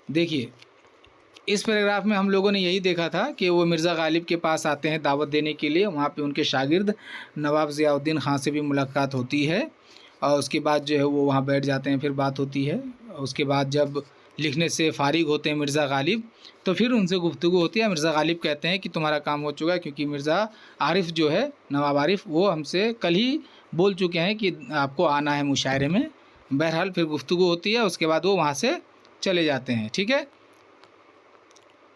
देखिए, इस पैराग्राफ में हम लोगों ने यही देखा था कि वो मिर्ज़ा गालिब के पास आते हैं दावत देने के लिए। वहाँ पे उनके शागिर्द नवाब ज़ियाउद्दीन ख़ान से भी मुलाकात होती है और उसके बाद जो है वो वहाँ बैठ जाते हैं, फिर बात होती है। उसके बाद जब लिखने से फ़ारिग होते हैं मिर्ज़ा गालिब, तो फिर उनसे गुफ्तगू होती है। मिर्ज़ा गालिब कहते हैं कि तुम्हारा काम हो चुका है, क्योंकि मिर्ज़ा आरिफ़ जो है, नवाब आरिफ़, वो हमसे कल ही बोल चुके हैं कि आपको आना है मुशायरे में। बहरहाल फिर गुफ्तगू होती है, उसके बाद वो वहाँ से चले जाते हैं। ठीक है।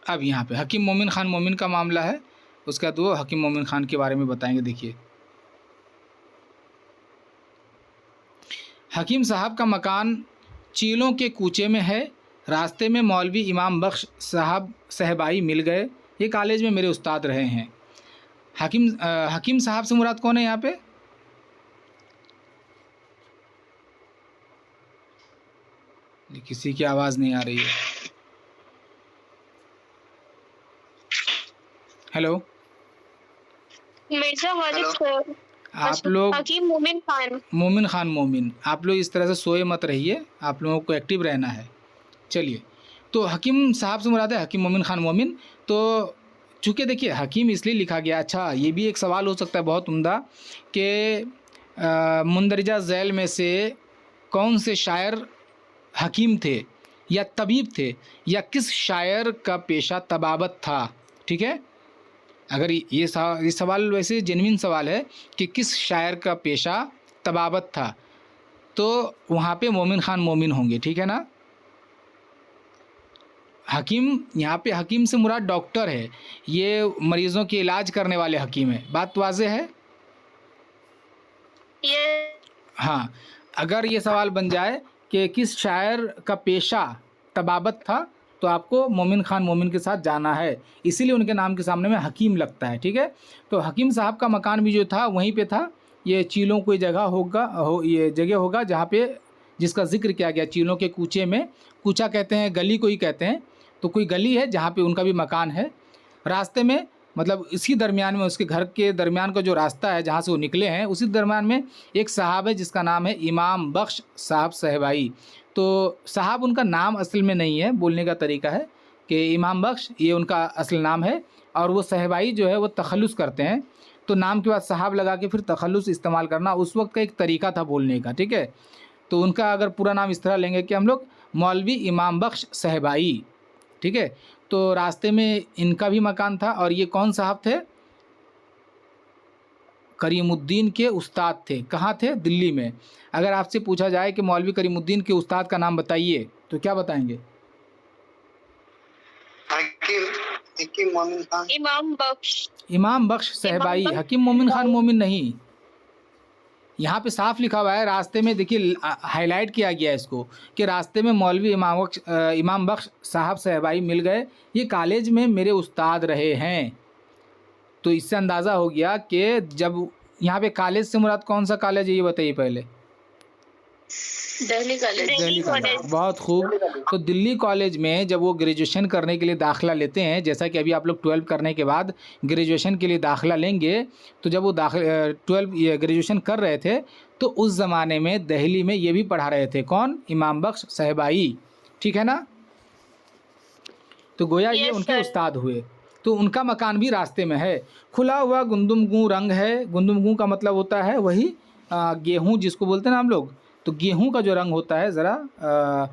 अब यहाँ पे हकीम मोमिन ख़ान मोमिन का मामला है, उसके बाद वो हकीम मोमिन ख़ान के बारे में बताएंगे। देखिए, हकीम साहब का मकान चीलों के कूचे में है। रास्ते में मौलवी इमाम बख्श साहब सहबाई मिल गए। ये कॉलेज में मेरे उस्ताद रहे हैं। हकीम साहब से मुराद कौन है यहाँ पे? किसी की आवाज़ नहीं आ रही है। Hello, Mirza Ghalib sir. आप लोग हकीम मोमिन खान। मोमिन ख़ान मोमिन, आप लोग इस तरह से सोए मत रहिए, आप लोगों को एक्टिव रहना है। चलिए, तो हकीम साहब से मुराद है हकीम मोमिन ख़ान मोमिन। तो चूँकि देखिए हकीम इसलिए लिखा गया। अच्छा, ये भी एक सवाल हो सकता है बहुत उम्दा कि मुंदरजा झैल में से कौन से शायर हकीम थे या तबीब थे, या किस शायर का पेशा तबाबत था। ठीक है, अगर ये सवाल वैसे जेन्युइन सवाल है कि किस शायर का पेशा तबाबत था, तो वहाँ पे मोमिन ख़ान मोमिन होंगे। ठीक है ना। हकीम, यहाँ पे हकीम से मुराद डॉक्टर है, ये मरीज़ों के इलाज करने वाले हकीम है। बात वाज़ेह है? ये हाँ, अगर ये सवाल बन जाए कि किस शायर का पेशा तबाबत था, तो आपको मोमिन ख़ान मोमिन के साथ जाना है, इसीलिए उनके नाम के सामने में हकीम लगता है। ठीक है, तो हकीम साहब का मकान भी जो था वहीं पे था। ये चीलों कोई जगह ये जगह होगा जहाँ पे, जिसका जिक्र किया गया, चीलों के कूचे में। कूचा कहते हैं, गली को ही कहते हैं। तो कोई गली है जहाँ पे उनका भी मकान है। रास्ते में, मतलब इसी दरमियान में, उसके घर के दरमियान का जो रास्ता है जहाँ से वो निकले हैं, उसी दरमियान में एक साहब है जिसका नाम है इमाम बख्श साहब सहबाई। तो साहब उनका नाम असल में नहीं है, बोलने का तरीका है कि इमाम बख्श ये उनका असल नाम है, और वो सहबाई जो है वो तखल्लुस करते हैं। तो नाम के बाद साहब लगा के फिर तखल्लुस इस्तेमाल करना उस वक्त का एक तरीका था बोलने का। ठीक है, तो उनका अगर पूरा नाम इस तरह लेंगे कि हम लोग, मौलवी इमाम बख्श सहबाई। ठीक है, तो रास्ते में इनका भी मकान था। और ये कौन साहब थे? करीमुद्दीन के उस्ताद थे। कहाँ थे? दिल्ली में। अगर आपसे पूछा जाए कि मौलवी करीमुद्दीन के उस्ताद का नाम बताइए, तो क्या बताएंगे? हकीम मोमिन खान। इमाम बख्श सहबाई, हकीम मोमिन खान मोमिन नहीं। यहाँ पे साफ लिखा हुआ है, रास्ते में देखिए हाईलाइट किया गया है इसको, कि रास्ते में मौलवी इमाम बख्श साहब सहबाई मिल गए। ये कॉलेज में मेरे उस्ताद रहे हैं। तो इससे अंदाज़ा हो गया कि जब यहाँ पे कॉलेज से मुराद कौन सा कॉलेज है, ये बताइए पहले। दिल्ली कॉलेज, बहुत खूब। तो दिल्ली कॉलेज में जब वो ग्रेजुएशन करने के लिए दाखिला लेते हैं, जैसा कि अभी आप लोग 12 करने के बाद ग्रेजुएशन के लिए दाखिला लेंगे, तो जब वो 12 ग्रेजुएशन कर रहे थे, तो उस ज़माने में दिल्ली में ये भी पढ़ा रहे थे। कौन? इमाम बख्श सहबाई। ठीक है ना। तो गोया ये उनके उस्ताद हुए। तो उनका मकान भी रास्ते में है। खुला हुआ गुंदुमगू रंग है। गुंदुमगू का मतलब होता है वही गेहूँ जिसको बोलते हैं ना हम लोग। तो गेहूँ का जो रंग होता है ज़रा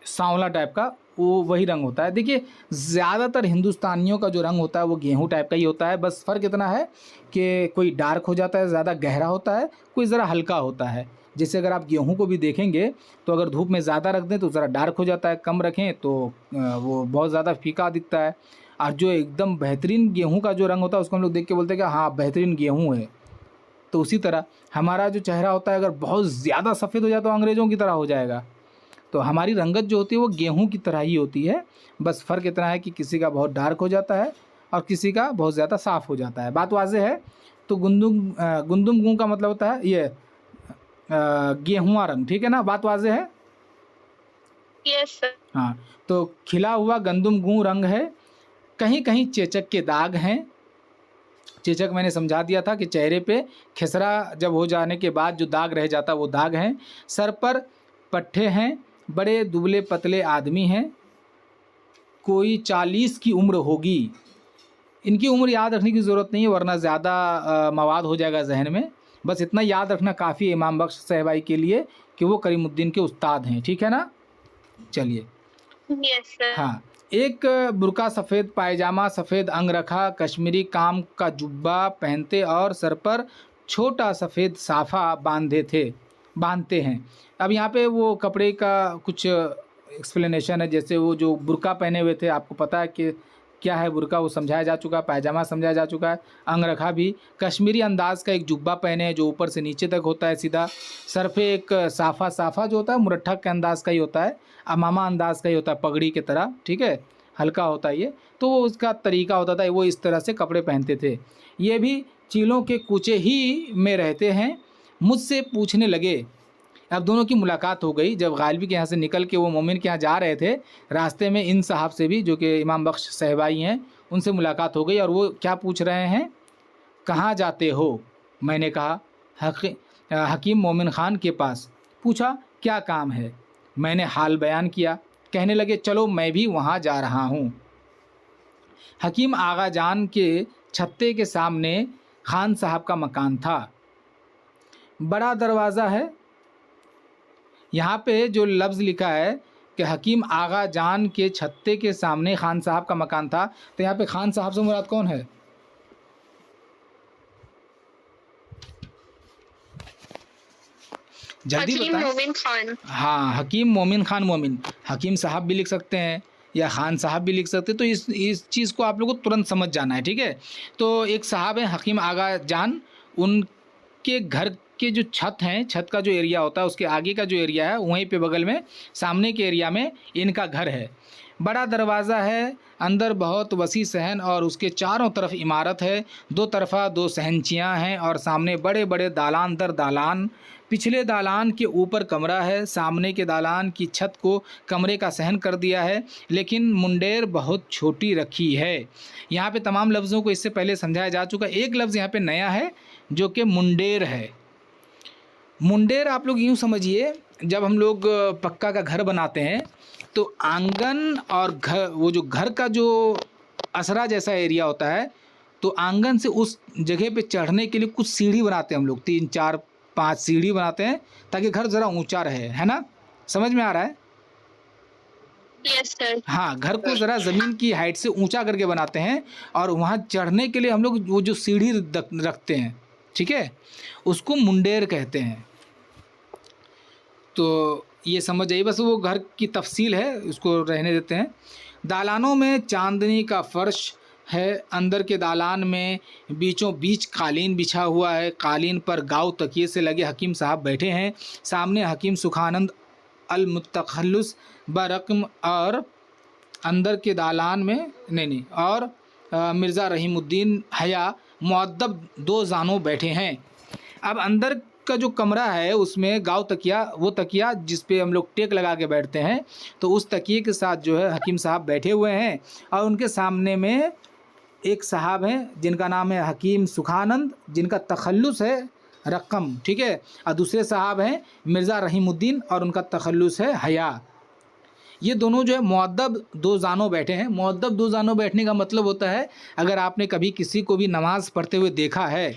सांवला टाइप का, वो वही रंग होता है। देखिए, ज़्यादातर हिंदुस्तानियों का जो रंग होता है वो गेहूँ टाइप का ही होता है। बस फ़र्क इतना है कि कोई डार्क हो जाता है, ज़्यादा गहरा होता है, कोई ज़रा हल्का होता है। जैसे अगर आप गेहूं को भी देखेंगे तो अगर धूप में ज़्यादा रख दें तो ज़रा डार्क हो जाता है, कम रखें तो वो बहुत ज़्यादा फीका दिखता है। और जो एकदम बेहतरीन गेहूं का जो रंग होता है उसको हम लोग देख के बोलते हैं कि हाँ बेहतरीन गेहूं है। तो उसी तरह हमारा जो चेहरा होता है अगर बहुत ज़्यादा सफ़ेद हो जाए तो अंग्रेज़ों की तरह हो जाएगा। तो हमारी रंगत जो होती है वो गेहूँ की तरह ही होती है। बस फ़र्क इतना है कि किसी का बहुत डार्क हो जाता है और किसी का बहुत ज़्यादा साफ़ हो जाता है। बात वाज़ेह है। तो गुंदुम का मतलब होता है ये गेहुआ रंग। ठीक है ना, बात वाज़ेह है। Yes sir. हाँ, तो खिला हुआ गंदुम रंग है। कहीं कहीं चेचक के दाग हैं। चेचक मैंने समझा दिया था कि चेहरे पे खिसरा जब हो जाने के बाद जो दाग रह जाता वो दाग हैं। सर पर पट्टे हैं। बड़े दुबले पतले आदमी हैं। कोई 40 की उम्र होगी। इनकी उम्र याद रखने की ज़रूरत नहीं है वरना ज़्यादा मवाद हो जाएगा जहन में। बस इतना याद रखना काफ़ी है इमाम बख्श साहबाई के लिए कि वो करीमुद्दीन के उस्ताद हैं, ठीक है ना। चलिए, Yes, sir. हाँ, एक बुर्का, सफ़ेद पायजामा, सफ़ेद अंगरखा, कश्मीरी काम का जुब्बा पहनते और सर पर छोटा सफ़ेद साफ़ा बांधते हैं। अब यहाँ पे वो कपड़े का कुछ एक्सप्लेनेशन है, जैसे वो जो बुर्का पहने हुए थे, आपको पता है कि क्या है बुर्का, वो समझाया जा चुका है, पायजामा समझाया जा चुका है, अंगरखा भी। कश्मीरी अंदाज़ का एक जुब्बा पहने हैं जो ऊपर से नीचे तक होता है सीधा। सर पे एक साफ़ा जो होता है मुरट्ठा के अंदाज़ का ही होता है, अमामा अंदाज़ का ही होता है, पगड़ी की तरह, ठीक है, हल्का होता है ये। तो वो उसका तरीका होता था, वो इस तरह से कपड़े पहनते थे। ये भी चीलों के कूचे ही में रहते हैं। मुझसे पूछने लगे, अब दोनों की मुलाकात हो गई। जब गालिबी के यहाँ से निकल के वो मोमिन के यहाँ जा रहे थे, रास्ते में इन साहब से भी, जो कि इमाम बख्श साहबाई हैं, उनसे मुलाकात हो गई। और वो क्या पूछ रहे हैं, कहाँ जाते हो? मैंने कहा हकीम मोमिन ख़ान के पास। पूछा क्या काम है? मैंने हाल बयान किया। कहने लगे चलो मैं भी वहाँ जा रहा हूँ। हकीम आगा जान के छत्ते के सामने खान साहब का मकान था। बड़ा दरवाज़ा है। यहाँ पे जो लफ्ज़ लिखा है कि हकीम आगा जान के छत्ते के सामने खान साहब का मकान था, तो यहाँ पे खान साहब से मुराद कौन है? जल्दी हकीम बताएं। मोमिन खान। हाँ, हकीम मोमिन ख़ान। मोमिन हकीम साहब भी लिख सकते हैं या खान साहब भी लिख सकते हैं। तो इस चीज़ को आप लोगों को तुरंत समझ जाना है, ठीक है। तो एक साहब हैं हकीम आगा जान, उनके घर के जो छत हैं, छत का जो एरिया होता है उसके आगे का जो एरिया है, वहीं पे बगल में सामने के एरिया में इनका घर है। बड़ा दरवाज़ा है, अंदर बहुत वसी सहन और उसके चारों तरफ इमारत है। दो तरफा 2 सहनचियाँ हैं और सामने बड़े बड़े दालान दर दालान। पिछले दालान के ऊपर कमरा है, सामने के दालान की छत को कमरे का सहन कर दिया है, लेकिन मुंडेर बहुत छोटी रखी है। यहाँ पे तमाम लफ्ज़ों को इससे पहले समझाया जा चुका है। एक लफ्ज़ यहाँ पे नया है जो कि मुंडेर है। मुंडेर आप लोग यूँ समझिए, जब हम लोग पक्का का घर बनाते हैं तो आंगन और घर, वो जो घर का जो असरा जैसा एरिया होता है, तो आंगन से उस जगह पे चढ़ने के लिए कुछ सीढ़ी बनाते हैं हम लोग, 3 4 5 सीढ़ी बनाते हैं ताकि घर ज़रा ऊंचा रहे, है ना। समझ में आ रहा है? Yes sir. हाँ, घर को ज़रा ज़मीन की हाइट से ऊंचा करके बनाते हैं और वहाँ चढ़ने के लिए हम लोग वो जो सीढ़ी रखते हैं, ठीक है, उसको मुंडेर कहते हैं। तो ये समझ जाइए, बस वो घर की तफसील है, उसको रहने देते हैं। दालानों में चांदनी का फर्श है। अंदर के दालान में बीचों बीच कालीन बिछा हुआ है। कालीन पर गाव तकिए से लगे हकीम साहब बैठे हैं। सामने हकीम सुखानंद अल मुतखल्लिस बरकम और अंदर के दालान में और मिर्ज़ा रहीमुद्दीन हया मुअद्दब 2 जानों बैठे हैं। अब अंदर का जो कमरा है उसमें गाव तकिया, वो तकिया जिस पे हम लोग टेक लगा के बैठते हैं, तो उस तकिए के साथ जो है हकीम साहब बैठे हुए हैं और उनके सामने में एक साहब हैं जिनका नाम है हकीम सुखानंद, जिनका तखल्लुस है रकम, ठीक है, और दूसरे साहब हैं मिर्ज़ा रहीमुद्दीन और उनका तखल्लुस है हया। ये दोनों जो है मुअद्दब 2 जानों बैठे हैं। मुअद्दब 2 जानों बैठने का मतलब होता है, अगर आपने कभी किसी को भी नमाज़ पढ़ते हुए देखा है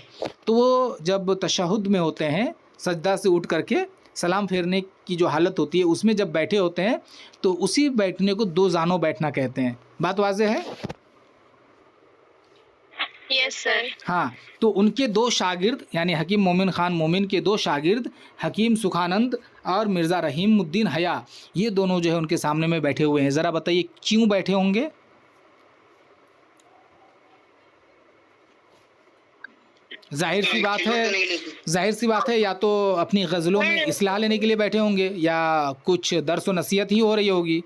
तो वो जब तशहुद में होते हैं, सजदा से उठ करके सलाम फेरने की जो हालत होती है उसमें जब बैठे होते हैं तो उसी बैठने को 2 जानों बैठना कहते हैं। बात वाज़ेह है? Yes sir. हाँ, तो उनके 2 शागिर्द यानी हकीम मोमिन ख़ान मोमिन के 2 शागिर्द हकीम सुखानंद और मिर्ज़ा रहीमुद्दीन हया, ये दोनों जो है उनके सामने में बैठे हुए हैं। ज़रा बताइए क्यों बैठे होंगे? जाहिर सी बात है या तो अपनी गज़लों में इस्लाह लेने के लिए बैठे होंगे या कुछ दर्स व नसीहत ही हो रही होगी।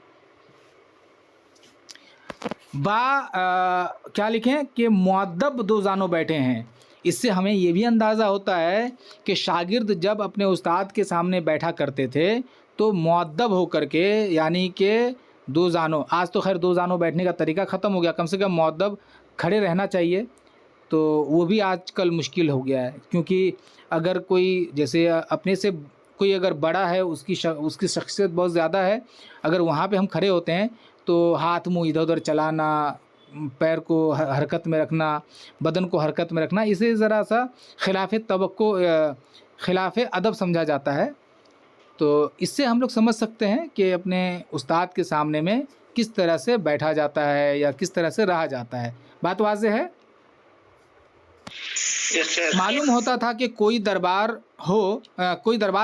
क्या लिखें कि मुअद्दब 2 जानों बैठे हैं। इससे हमें ये भी अंदाज़ा होता है कि शागिर्द जब अपने उस्ताद के सामने बैठा करते थे तो मुअद्दब होकर के, यानी कि 2 जानों, आज तो खैर 2 जानों बैठने का तरीका ख़त्म हो गया, कम से कम मुअद्दब खड़े रहना चाहिए, तो वो भी आजकल मुश्किल हो गया है। क्योंकि अगर कोई जैसे अपने से कोई अगर बड़ा है, उसकी शख्सियत बहुत ज़्यादा है, अगर वहाँ पे हम खड़े होते हैं तो हाथ मुँह इधर उधर चलाना, पैर को हरकत में रखना, बदन को हरकत में रखना, इसे ज़रा सा खिलाफ़ तवक्को खिलाफ़ अदब समझा जाता है। तो इससे हम लोग समझ सकते हैं कि अपने उस्ताद के सामने में किस तरह से बैठा जाता है या किस तरह से रहा जाता है। बात वाज़ेह है? Yes sir. मालूम होता था कि कोई दरबार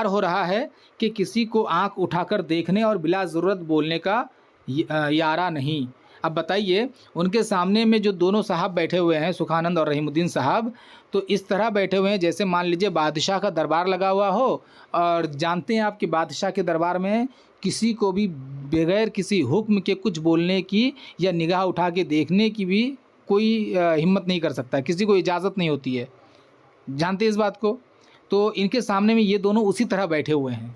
हो रहा है कि किसी को आंख उठाकर देखने और बिला ज़रूरत बोलने का यारा नहीं। अब बताइए, उनके सामने में जो दोनों साहब बैठे हुए हैं, सुखानंद और रहीमुद्दीन साहब, तो इस तरह बैठे हुए हैं जैसे मान लीजिए बादशाह का दरबार लगा हुआ हो, और जानते हैं आप कि बादशाह के दरबार में किसी को भी बगैर किसी हुक्म के कुछ बोलने की या निगाह उठा के देखने की भी कोई हिम्मत नहीं कर सकता, किसी को इजाज़त नहीं होती है। जानते हैं इस बात को? तो इनके सामने में ये दोनों उसी तरह बैठे हुए हैं।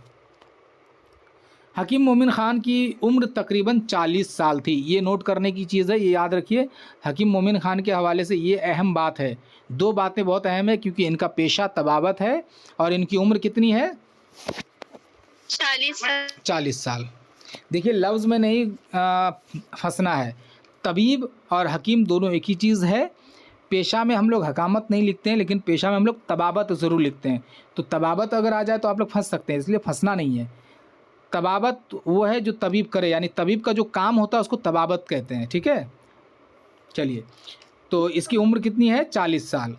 हकीम मोमिन ख़ान की उम्र तकरीबन 40 साल थी। ये नोट करने की चीज़ है, ये याद रखिए। हकीम मोमिन ख़ान के हवाले से ये अहम बात है। दो बातें बहुत अहम है, क्योंकि इनका पेशा तबावत है और इनकी उम्र कितनी है? 40 साल। देखिए, लफ्ज़ में नहीं फंसना है। तबीब और हकीम दोनों एक ही चीज़ है। पेशा में हम लोग हकामत नहीं लिखते हैं, लेकिन पेशा में हम लोग तबावत ज़रूर लिखते हैं। तो तबावत अगर आ जाए तो आप लोग फंस सकते हैं, इसलिए फंसना नहीं है। तबावत वो है जो तबीब करे, यानी तबीब का जो काम होता है उसको तबावत कहते हैं। ठीक है, चलिए। तो इसकी उम्र कितनी है? 40 साल।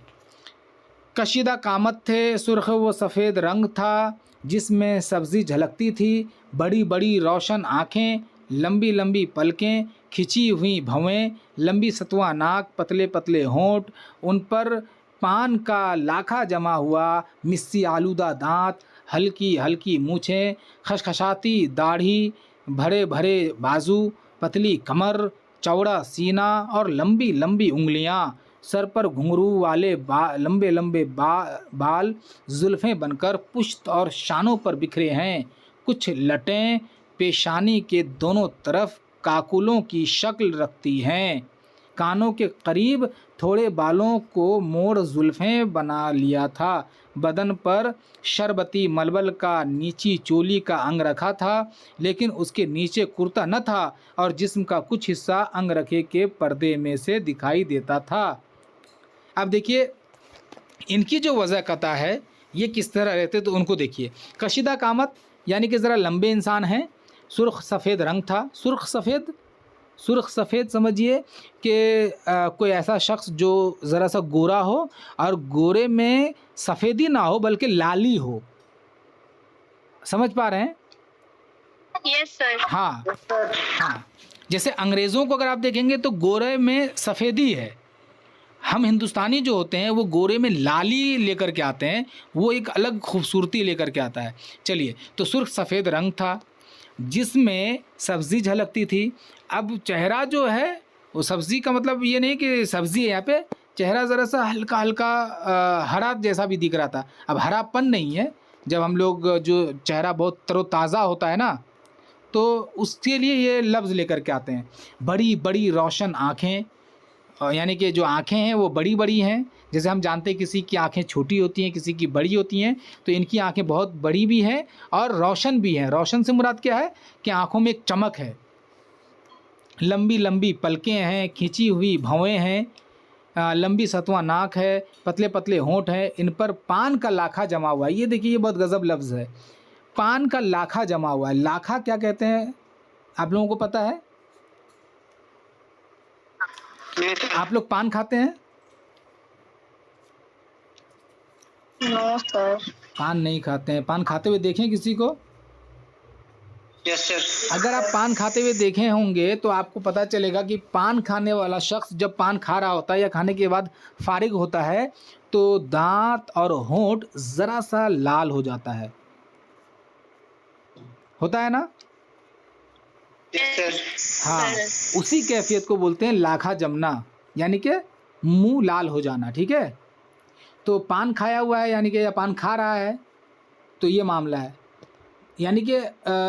कशीदा कामत थे, सुर्ख व सफ़ेद रंग था, जिसमें सब्ज़ी झलकती थी, बड़ी बड़ी रोशन आँखें, लंबी लंबी पलकें, खिंची हुई भवें, लंबी सतुआ नाक, पतले पतले होंठ, उन पर पान का लाखा जमा हुआ, मिस्सी आलूदा दांत, हल्की हल्की मूछें, खशखशाती दाढ़ी, भरे भरे बाजू, पतली कमर, चौड़ा सीना और लंबी लंबी उंगलियां, सर पर घुंघरू वाले लंबे लंबे बाल जुल्फ़ें बनकर पुश्त और शानों पर बिखरे हैं। कुछ लटें पेशानी के दोनों तरफ काकुलों की शक्ल रखती हैं। कानों के करीब थोड़े बालों को मोड़ जुल्फ़ें बना लिया था। बदन पर शरबती मलबल का नीची चोली का अंग रखा था, लेकिन उसके नीचे कुर्ता न था और जिस्म का कुछ हिस्सा अंग रखे के पर्दे में से दिखाई देता था। अब देखिए, इनकी जो वज़ह कता है ये किस तरह रहते, तो उनको देखिए। कशीदा कामत यानी कि ज़रा लंबे इंसान हैं। सुर्ख सफ़ेद रंग था। सुर्ख सफ़ेद समझिए कि कोई ऐसा शख्स जो ज़रा सा गोरा हो और गोरे में सफ़ेदी ना हो बल्कि लाली हो। समझ पा रहे हैं? Yes sir. हाँ हाँ, जैसे अंग्रेज़ों को अगर आप देखेंगे तो गोरे में सफ़ेदी है। हम हिंदुस्तानी जो होते हैं वो गोरे में लाली लेकर के आते हैं, वो एक अलग खूबसूरती लेकर के आता है। चलिए, तो सुर्ख सफ़ेद रंग था, जिसमें सब्ज़ी झलकती थी। अब चेहरा जो है वो सब्ज़ी का मतलब ये नहीं कि सब्ज़ी है, यहाँ पे चेहरा ज़रा सा हल्का हल्का हरा जैसा भी दिख रहा था। अब हरापन नहीं है, जब हम लोग जो चेहरा बहुत तरोताज़ा होता है ना, तो उसके लिए ये लफ्ज़ लेकर के आते हैं। बड़ी बड़ी रोशन आँखें, यानी कि जो आँखें हैं वो बड़ी बड़ी हैं। जैसे हम जानते हैं किसी की आँखें छोटी होती हैं, किसी की बड़ी होती हैं, तो इनकी आँखें बहुत बड़ी भी हैं और रोशन भी हैं। रोशन से मुराद क्या है कि आँखों में एक चमक है। लंबी लंबी पलकें हैं, खिंची हुई भवें हैं, लंबी सतुआ नाक है, पतले पतले होंठ हैं, इन पर पान का लाखा जमा हुआ है। ये देखिए, ये बहुत गज़ब लफ्ज़ है, पान का लाखा जमा हुआ है। लाखा क्या कहते हैं आप लोगों को पता है? आप लोग पान खाते हैं? No sir. पान नहीं खाते हैं। पान खाते हुए देखें किसी को? Yes sir. अगर आप पान खाते हुए देखे होंगे तो आपको पता चलेगा कि पान खाने वाला शख्स जब पान खा रहा होता है या खाने के बाद फारिग होता है तो दांत और होंठ ज़रा सा लाल हो जाता है। होता है ना? Yes sir. हाँ, उसी कैफियत को बोलते हैं लाखा जमना, यानी कि मुंह लाल हो जाना। ठीक है, तो पान खाया हुआ है यानी कि या पान खा रहा है, तो ये मामला है। यानी कि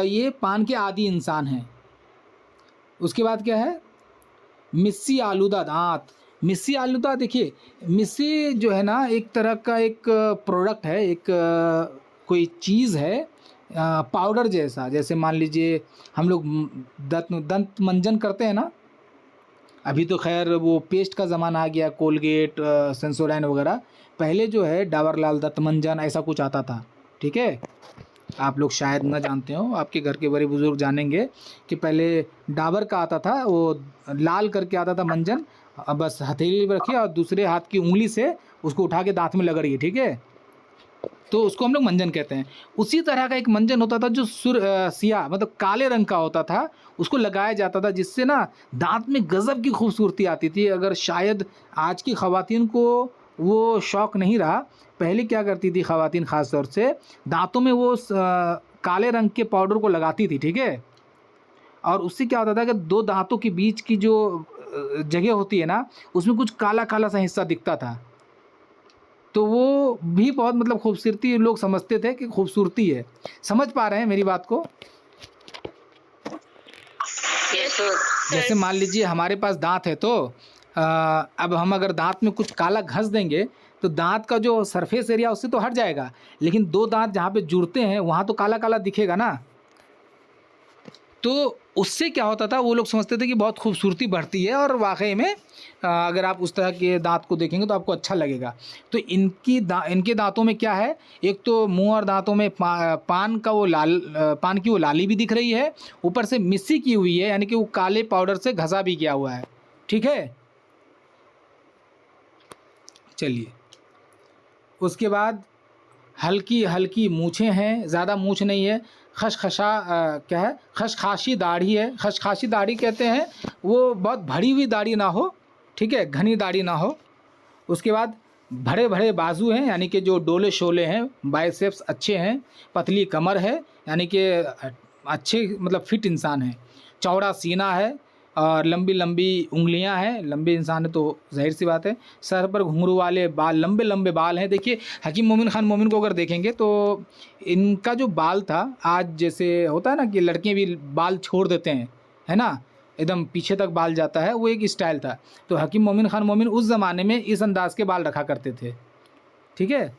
ये पान के आदी इंसान हैं। उसके बाद क्या है? मिस्सी आलूदा दांत। मिस्सी आलूदा, देखिए मिस्सी जो है ना एक तरह का एक प्रोडक्ट है, एक कोई चीज़ है पाउडर जैसा, जैसे मान लीजिए हम लोग दंत मंजन करते हैं ना, अभी तो खैर वो पेस्ट का ज़माना आ गया, कोलगेट, सेंसोडाइन वगैरह। पहले जो है डाबर लाल दंत मंजन ऐसा कुछ आता था, ठीक है। आप लोग शायद न जानते हो, आपके घर के बड़े बुजुर्ग जानेंगे कि पहले डाबर का आता था, वो लाल करके आता था मंजन। अब बस हथेली पर रखिए और दूसरे हाथ की उंगली से उसको उठा के दांत में रगड़िए, ठीक है। तो उसको हम लोग मंजन कहते हैं। उसी तरह का एक मंजन होता था जो सियाह मतलब काले रंग का होता था, उसको लगाया जाता था, जिससे ना दांत में गज़ब की खूबसूरती आती थी। अगर शायद आज की ख़वातीन को वो शौक़ नहीं रहा, पहले क्या करती थी ख़वातीन ख़ास तौर से दांतों में वो काले रंग के पाउडर को लगाती थी, ठीक है। और उससे क्या होता था कि दो दांतों के बीच की जो जगह होती है ना, उसमें कुछ काला काला सा हिस्सा दिखता था। तो वो भी बहुत मतलब खूबसूरती लोग समझते थे कि खूबसूरती है। समझ पा रहे हैं मेरी बात को? Yes, sir. जैसे मान लीजिए हमारे पास दांत है, तो अब हम अगर दांत में कुछ काला घस देंगे तो दांत का जो सरफेस एरिया उससे तो हट जाएगा, लेकिन दो दांत जहाँ पे जुड़ते हैं वहाँ तो काला काला दिखेगा ना। तो उससे क्या होता था, वो लोग समझते थे कि बहुत खूबसूरती बढ़ती है, और वाकई में अगर आप उस तरह के दांत को देखेंगे तो आपको अच्छा लगेगा। तो इनके दांतों में क्या है, एक तो मुंह और दांतों में पान की वो लाली भी दिख रही है, ऊपर से मिस्सी की हुई है, यानी कि वो काले पाउडर से घसा भी किया हुआ है, ठीक है। चलिए, उसके बाद हल्की हल्की मूछें हैं, ज़्यादा मूछ नहीं है। क्या है, खशखाशी दाढ़ी है। खशखाशी दाढ़ी कहते हैं वो बहुत भरी हुई दाढ़ी ना हो, ठीक है, घनी दाढ़ी ना हो। उसके बाद बड़े बड़े बाजू हैं, यानी कि जो डोले शोले हैं, बाइसेप्स अच्छे हैं। पतली कमर है, यानी कि अच्छे मतलब फिट इंसान है। चौड़ा सीना है और लंबी लंबी उंगलियां हैं। लंबे इंसान है तो जाहिर सी बात है। सर पर घुंघरू वाले बाल, लंबे लंबे बाल हैं। देखिए हकीम मोमिन खान मोमिन को अगर देखेंगे तो इनका जो बाल था, आज जैसे होता है ना कि लड़कियां भी बाल छोड़ देते हैं, है ना, एकदम पीछे तक बाल जाता है, वो एक स्टाइल था। तो हकीम मोमिन खान मोमिन उस ज़माने में इस अंदाज के बाल रखा करते थे, ठीक है।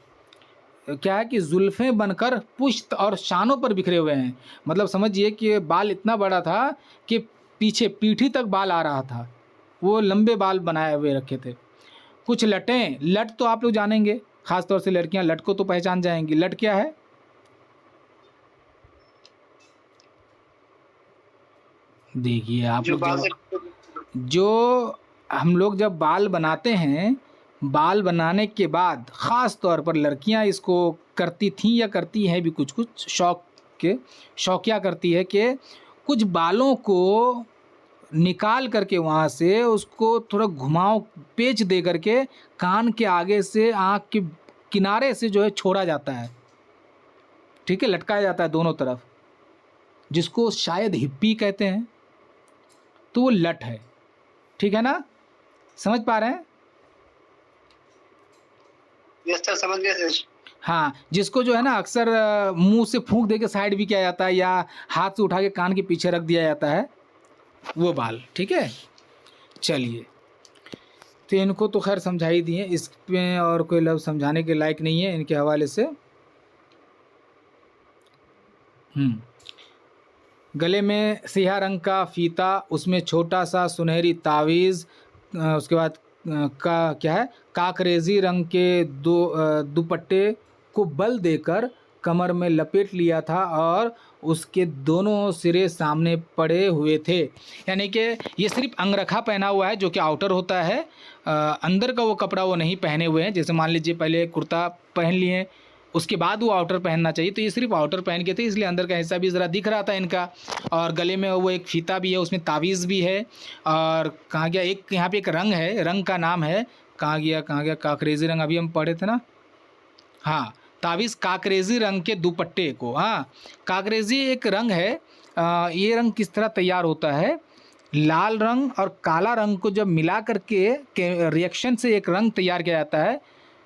क्या है कि जुल्फ़ें बनकर पुश्त और शानों पर बिखरे हुए हैं। मतलब समझिए कि बाल इतना बड़ा था कि पीछे पीठी तक बाल आ रहा था, वो लंबे बाल बनाए हुए रखे थे। कुछ लटें, लट तो आप लोग जानेंगे, ख़ास तौर से लड़कियां लट को तो पहचान जाएंगी। लट क्या है? देखिए आप जो लोग बाल जो हम लोग जब बाल बनाते हैं, बाल बनाने के बाद ख़ास तौर पर लड़कियां इसको करती थीं या करती हैं भी, कुछ कुछ शौकिया करती है कि कुछ बालों को निकाल करके वहाँ से उसको थोड़ा घुमाव पेच दे करके कान के आगे से आँख के किनारे से जो है छोड़ा जाता है, ठीक है, लटकाया जाता है दोनों तरफ, जिसको शायद हिप्पी कहते हैं। तो वो लट है, ठीक है ना, समझ पा रहे हैं? यस सर, समझ गए सर। हाँ, जिसको जो है ना अक्सर मुंह से फूंक दे के साइड भी किया जाता है या हाथ से उठा के कान के पीछे रख दिया जाता है, वो बाल, ठीक है। चलिए, तो इनको तो खैर समझा ही दिए, इसमें और कोई लफ्ज़ समझाने के लायक नहीं है इनके हवाले से। गले में सिया रंग का फीता, उसमें छोटा सा सुनहरी तावीज़, उसके बाद का क्या है, काकरेजी रंग के दुपट्टे को बल देकर कमर में लपेट लिया था और उसके दोनों सिरे सामने पड़े हुए थे। यानी कि ये सिर्फ अंगरखा पहना हुआ है, जो कि आउटर होता है, अंदर का वो कपड़ा वो नहीं पहने हुए हैं। जैसे मान लीजिए पहले कुर्ता पहन लिए, उसके बाद वो आउटर पहनना चाहिए, तो ये सिर्फ आउटर पहन के थे, इसलिए अंदर का हिस्सा भी ज़रा दिख रहा था इनका। और गले में वो एक फीता भी है, उसमें तावीज़ भी है। और कहाँ गया, एक यहाँ पे एक रंग है, रंग का नाम है, कहाँ गया काकरेजी रंग, अभी हम पढ़े थे ना, हाँ, तावीज़ काकरेजी रंग के दुपट्टे को। हाँ, काकरेजी एक रंग है। ये रंग किस तरह तैयार होता है, लाल रंग और काला रंग को जब मिला करके रिएक्शन से एक रंग तैयार किया जाता है,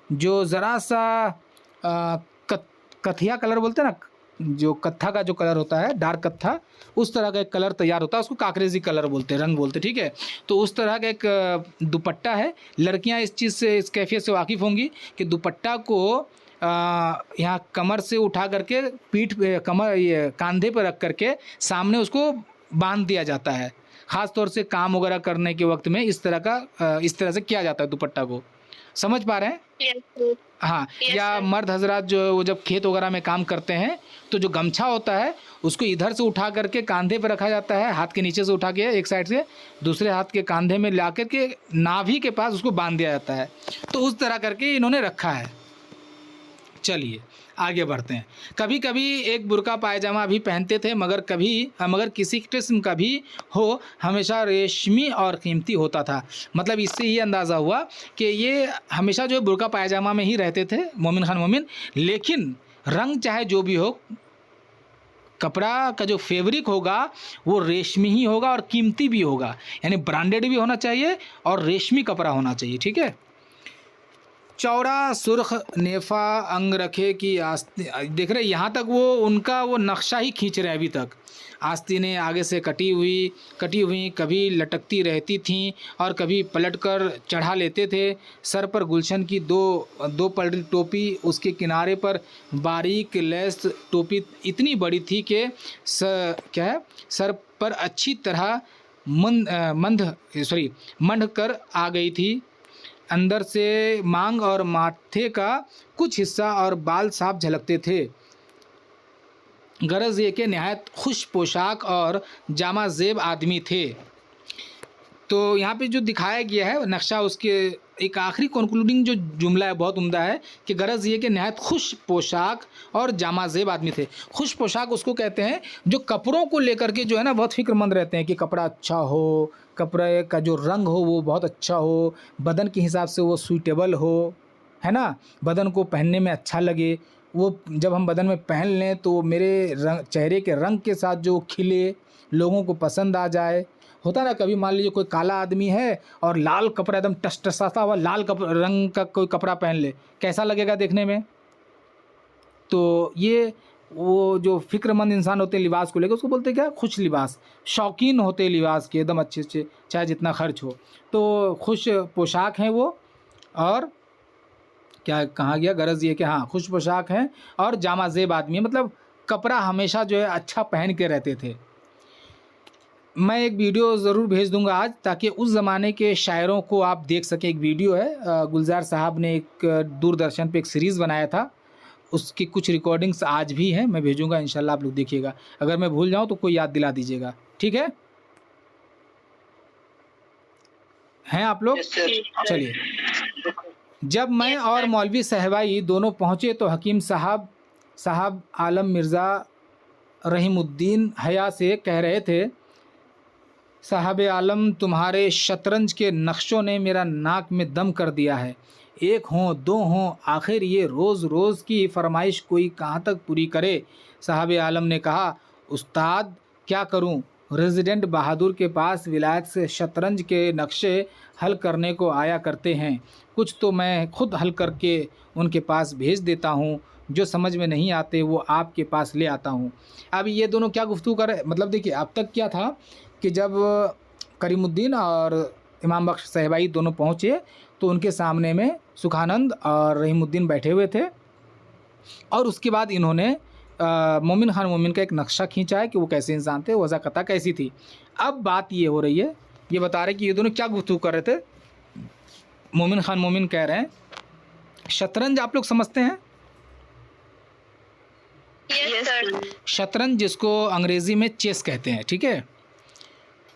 जो ज़रा सा कथिया कलर बोलते हैं ना, जो कत्था का जो कलर होता है, डार्क कत्था, उस तरह का एक कलर तैयार होता है, उसको काकरेजी कलर बोलते हैं, रंग बोलते हैं, ठीक है। तो उस तरह का एक दुपट्टा है। लड़कियां इस चीज़ से, इस कैफियत से वाकिफ़ होंगी कि दुपट्टा को यहाँ कमर से उठा करके पीठ पे कमर ये कंधे पर रख करके सामने उसको बांध दिया जाता है। ख़ास तौर से काम वगैरह करने के वक्त में इस तरह से किया जाता है दुपट्टा को। समझ पा रहे हैं? Yes, sir. हाँ। Yes, या sir. मर्द हजरात जो वो जब खेत वगैरह में काम करते हैं तो जो गमछा होता है उसको इधर से उठा करके कंधे पे रखा जाता है, हाथ के नीचे से उठा के एक साइड से दूसरे हाथ के कंधे में ला करके नाभि के पास उसको बांध दिया जाता है। तो उस तरह करके इन्होंने रखा है। चलिए आगे बढ़ते हैं। कभी कभी एक बुर्का पायजामा भी पहनते थे, मगर किसी किस्म का भी हो हमेशा रेशमी और कीमती होता था। मतलब इससे ये अंदाज़ा हुआ कि ये हमेशा जो है बुर्का पायजामा में ही रहते थे मोमिन खान मोमिन, लेकिन रंग चाहे जो भी हो, कपड़ा का जो फैब्रिक होगा वो रेशमी ही होगा और कीमती भी होगा, यानी ब्रांडेड भी होना चाहिए और रेशमी कपड़ा होना चाहिए। ठीक है। चौड़ा सुर्ख नेफा अंग रखे की आस्तीन, देख रहे यहाँ तक वो उनका वो नक्शा ही खींच रहे हैं अभी तक। आस्तीनें आगे से कटी हुई कभी लटकती रहती थीं और कभी पलटकर चढ़ा लेते थे। सर पर गुलशन की दो पलटी टोपी, उसके किनारे पर बारीक लेस टोपी इतनी बड़ी थी कि सर पर अच्छी तरह मंड कर आ गई थी। अंदर से मांग और माथे का कुछ हिस्सा और बाल साफ झलकते थे। गरज ये कि नहायत खुश पोशाक और जामा जेब आदमी थे। तो यहाँ पे जो दिखाया गया है नक्शा, उसके एक आखिरी कंक्लूडिंग जो जुमला है बहुत उम्दा है कि गरज ये कि नहायत खुश पोशाक और जामा जेब आदमी थे। खुश पोशाक उसको कहते हैं जो कपड़ों को लेकर के जो है ना बहुत फिक्रमंद रहते हैं कि कपड़ा अच्छा हो, कपड़े का जो रंग हो वो बहुत अच्छा हो, बदन के हिसाब से वो सूटेबल हो, है ना, बदन को पहनने में अच्छा लगे। वो जब हम बदन में पहन लें तो मेरे चेहरे के रंग के साथ जो खिले, लोगों को पसंद आ जाए। होता ना कभी मान लीजिए कोई काला आदमी है और लाल कपड़ा एकदम टसटसाता हुआ लाल रंग का कोई कपड़ा पहन ले, कैसा लगेगा देखने में? तो ये वो जो फिक्रमंद इंसान होते हैं लिबास को लेकर, उसको बोलते हैं क्या, खुश लिबास। शौकीन होते हैं लिबास के एकदम अच्छे से, चाहे जितना खर्च हो। तो खुश पोशाक हैं वो, और क्या कहा गया, गरज ये कि हाँ खुश पोशाक हैं और जामा जेब आदमी है, मतलब कपड़ा हमेशा जो है अच्छा पहन के रहते थे। मैं एक वीडियो ज़रूर भेज दूंगा आज, ताकि उस ज़माने के शायरों को आप देख सकें। एक वीडियो है, गुलजार साहब ने एक दूरदर्शन पे एक सीरीज़ बनाया था, उसकी कुछ रिकॉर्डिंग्स आज भी हैं, मैं भेजूंगा इंशाल्लाह, आप लोग देखिएगा। अगर मैं भूल जाऊं तो कोई याद दिला दीजिएगा, ठीक है? हैं आप लोग? चलिए, जब मैं और मौलवी सहबाई दोनों पहुंचे तो हकीम साहब आलम मिर्ज़ा रहीमुद्दीन हया से कह रहे थे, साहब आलम, तुम्हारे शतरंज के नक्शों ने मेरा नाक में दम कर दिया है। एक हों दो हों, आखिर ये रोज़ रोज़ की फरमाइश कोई कहाँ तक पूरी करे। साहब आलम ने कहा, उस्ताद क्या करूं, रेजिडेंट बहादुर के पास विलायत से शतरंज के नक्शे हल करने को आया करते हैं, कुछ तो मैं खुद हल करके उनके पास भेज देता हूं, जो समझ में नहीं आते वो आपके पास ले आता हूं। अब ये दोनों क्या गुफ्तगू कर, मतलब देखिए अब तक क्या था कि जब करीमुद्दीन और इमाम बख्श सहबाई दोनों पहुँचे तो उनके सामने में सुखानंद और रहीमुद्दीन बैठे हुए थे, और उसके बाद इन्होंने मोमिन खान मोमिन का एक नक्शा खींचा है कि वो कैसे इंसान थे, वज़ा कता कैसी थी। अब बात ये हो रही है, ये बता रहे कि ये दोनों क्या गुफ्तगू कर रहे थे। मोमिन खान मोमिन कह रहे हैं, शतरंज आप लोग समझते हैं? Yes, sir. शतरंज जिसको अंग्रेज़ी में चेस कहते हैं, ठीक है?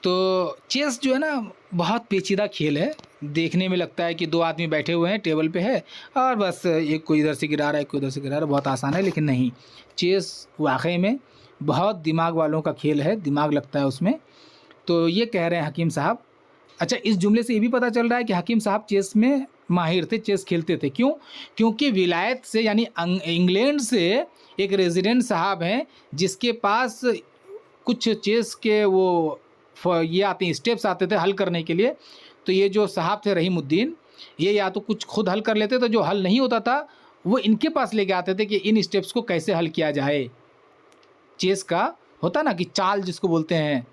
तो चेस जो है ना बहुत पेचीदा खेल है। देखने में लगता है कि दो आदमी बैठे हुए हैं, टेबल पे है और बस एक कोई इधर से गिरा रहा है, कोई उधर से गिरा रहा है, बहुत आसान है। लेकिन नहीं, चेस वाकई में बहुत दिमाग वालों का खेल है, दिमाग लगता है उसमें। तो ये कह रहे हैं हकीम साहब। अच्छा, इस जुमले से ये भी पता चल रहा है कि हकीम साहब चेस में माहिर थे, चेस खेलते थे। क्यों? क्योंकि विलायत से यानी इंग्लैंड से एक रेजिडेंट साहब हैं जिसके पास कुछ चेस के वो ये आते हैं, स्टेप्स आते थे हल करने के लिए। तो ये जो साहब थे रहीमुद्दीन, ये या तो कुछ खुद हल कर लेते थे, जो हल नहीं होता था वो इनके पास लेके आते थे कि इन स्टेप्स को कैसे हल किया जाए। चेस का होता ना कि चाल जिसको बोलते हैं,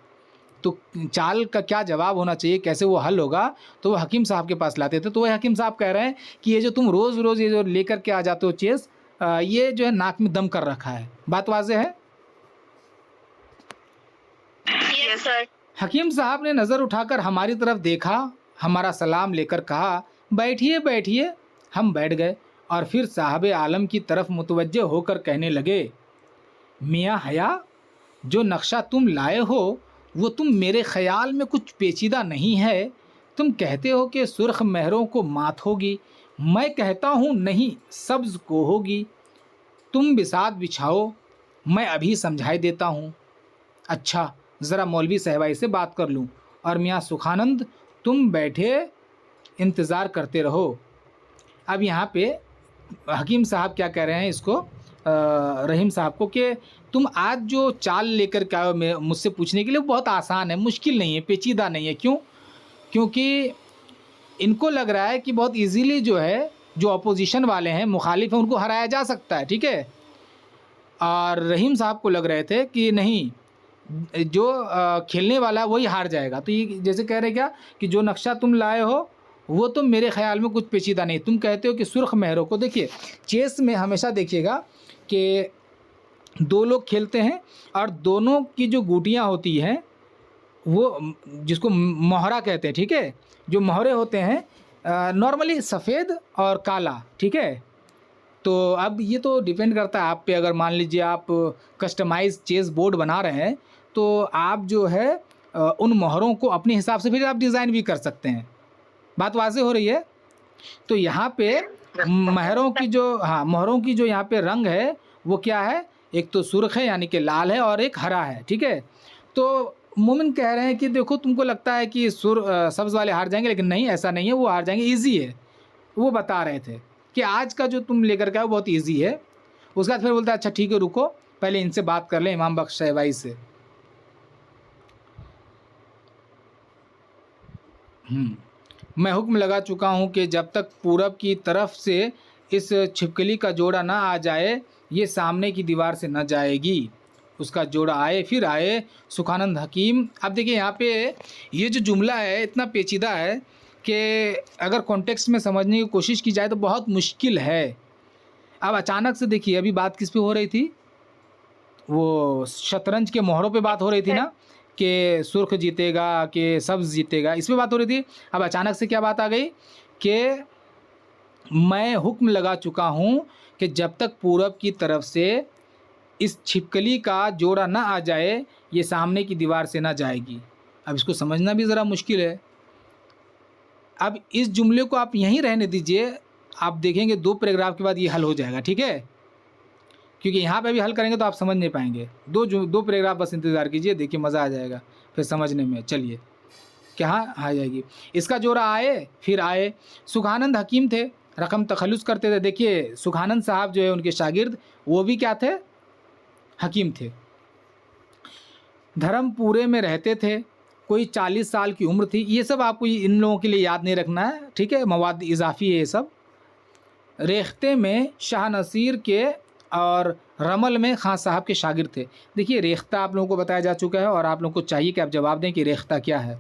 तो चाल का क्या जवाब होना चाहिए, कैसे वो हल होगा, तो वो हकीम साहब के पास लाते थे। तो वह हकीम साहब कह रहे हैं कि ये जो तुम रोज़ रोज़ ये जो लेकर के आ जाते हो चेस, ये जो है नाक में दम कर रखा है। बात वाज़ेह है? Yes, sir. हकीम साहब ने नज़र उठाकर हमारी तरफ देखा, हमारा सलाम लेकर कहा, बैठिए बैठिए। हम बैठ गए और फिर साहब आलम की तरफ मुतवज्जे होकर कहने लगे, मियाँ हया, जो नक्शा तुम लाए हो वो तुम मेरे ख़याल में कुछ पेचीदा नहीं है। तुम कहते हो कि सुर्ख महरों को मात होगी, मैं कहता हूँ नहीं, सब्ज़ को होगी। तुम बिसात बिछाओ, मैं अभी समझाई देता हूँ। अच्छा, ज़रा मौलवी सहबाई से बात कर लूँ, और मियाँ सुखानंद तुम बैठे इंतज़ार करते रहो। अब यहाँ पे हकीम साहब क्या कह रहे हैं इसको, रहीम साहब को, कि तुम आज जो चाल लेकर के आए हो मुझसे पूछने के लिए, वो बहुत आसान है, मुश्किल नहीं है, पेचीदा नहीं है। क्यों? क्योंकि इनको लग रहा है कि बहुत इजीली जो है, जो अपोजिशन वाले हैं, मुखालिफ हैं, उनको हराया जा सकता है, ठीक है। और रहीम साहब को लग रहे थे कि नहीं, जो खेलने वाला है वही हार जाएगा। तो ये जैसे कह रहे क्या कि जो नक्शा तुम लाए हो वो तो मेरे ख़्याल में कुछ पेचीदा नहीं। तुम कहते हो कि सुर्ख महरों को, देखिए चेस में हमेशा देखिएगा कि दो लोग खेलते हैं और दोनों की जो गुटियाँ होती हैं वो जिसको मोहरा कहते हैं, ठीक है। जो मोहरे होते हैं नॉर्मली सफ़ेद और काला, ठीक है। तो अब ये तो डिपेंड करता है आप पे। अगर मान लीजिए आप कस्टमाइज़ चेस बोर्ड बना रहे हैं तो आप जो है उन मोहरों को अपने हिसाब से फिर आप डिज़ाइन भी कर सकते हैं। बात वाज़ेह हो रही है? तो यहाँ पे मोहरों की जो यहाँ पे रंग है वो क्या है, एक तो सुर्ख है यानी कि लाल है, और एक हरा है, ठीक है। तो मोमिन कह रहे हैं कि देखो तुमको लगता है कि सब्ज़ वाले हार जाएंगे, लेकिन नहीं, ऐसा नहीं है, वो हार जाएंगे, ईजी है। वो बता रहे थे कि आज का जो तुम लेकर के आओ बहुत ईजी है। उसके बाद फिर बोलता है अच्छा ठीक है, रुको पहले इनसे बात कर लें, इमाम बख्श शहबाई से। मैं हुक्म लगा चुका हूँ कि जब तक पूरब की तरफ से इस छिपकली का जोड़ा ना आ जाए, ये सामने की दीवार से न जाएगी। उसका जोड़ा आए फिर आए। सुखानंद हकीम। अब देखिए यहाँ पे ये जो जुमला है इतना पेचीदा है कि अगर कॉन्टेक्स्ट में समझने की कोशिश की जाए तो बहुत मुश्किल है। अब अचानक से देखिए, अभी बात किस पे हो रही थी, वो शतरंज के मोहरों पे बात हो रही थी ना, कि सुर्ख जीतेगा कि सब्ज़ जीतेगा, इस पे बात हो रही थी। अब अचानक से क्या बात आ गई कि मैं हुक्म लगा चुका हूँ कि जब तक पूरब की तरफ से इस छिपकली का जोड़ा ना आ जाए, ये सामने की दीवार से ना जाएगी। अब इसको समझना भी ज़रा मुश्किल है। अब इस जुमले को आप यहीं रहने दीजिए, आप देखेंगे 2 पैराग्राफ के बाद ये हल हो जाएगा, ठीक है। क्योंकि यहाँ पे भी हल करेंगे तो आप समझ नहीं पाएंगे। 2 पैराग्राफ बस इंतज़ार कीजिए, देखिए मज़ा आ जाएगा फिर समझने में। चलिए क्या आ जाएगी। इसका जोड़ा आए फिर आए। सुखानंद हकीम थे, रकम तखल्लुस करते थे। देखिए सुखानंद साहब जो है उनके शागिर्द, वो भी क्या थे, हकीम थे। धर्मपुरे में रहते थे, कोई 40 साल की उम्र थी। ये सब आपको इन लोगों के लिए याद नहीं रखना है, ठीक है, मवाद इजाफ़ी है ये सब। रेख्ते में शाह नसीर के और रमल में खान साहब के शागिर्द थे। देखिए रेख्ता आप लोगों को बताया जा चुका है और आप लोगों को चाहिए कि आप जवाब दें कि रेख्ता क्या है।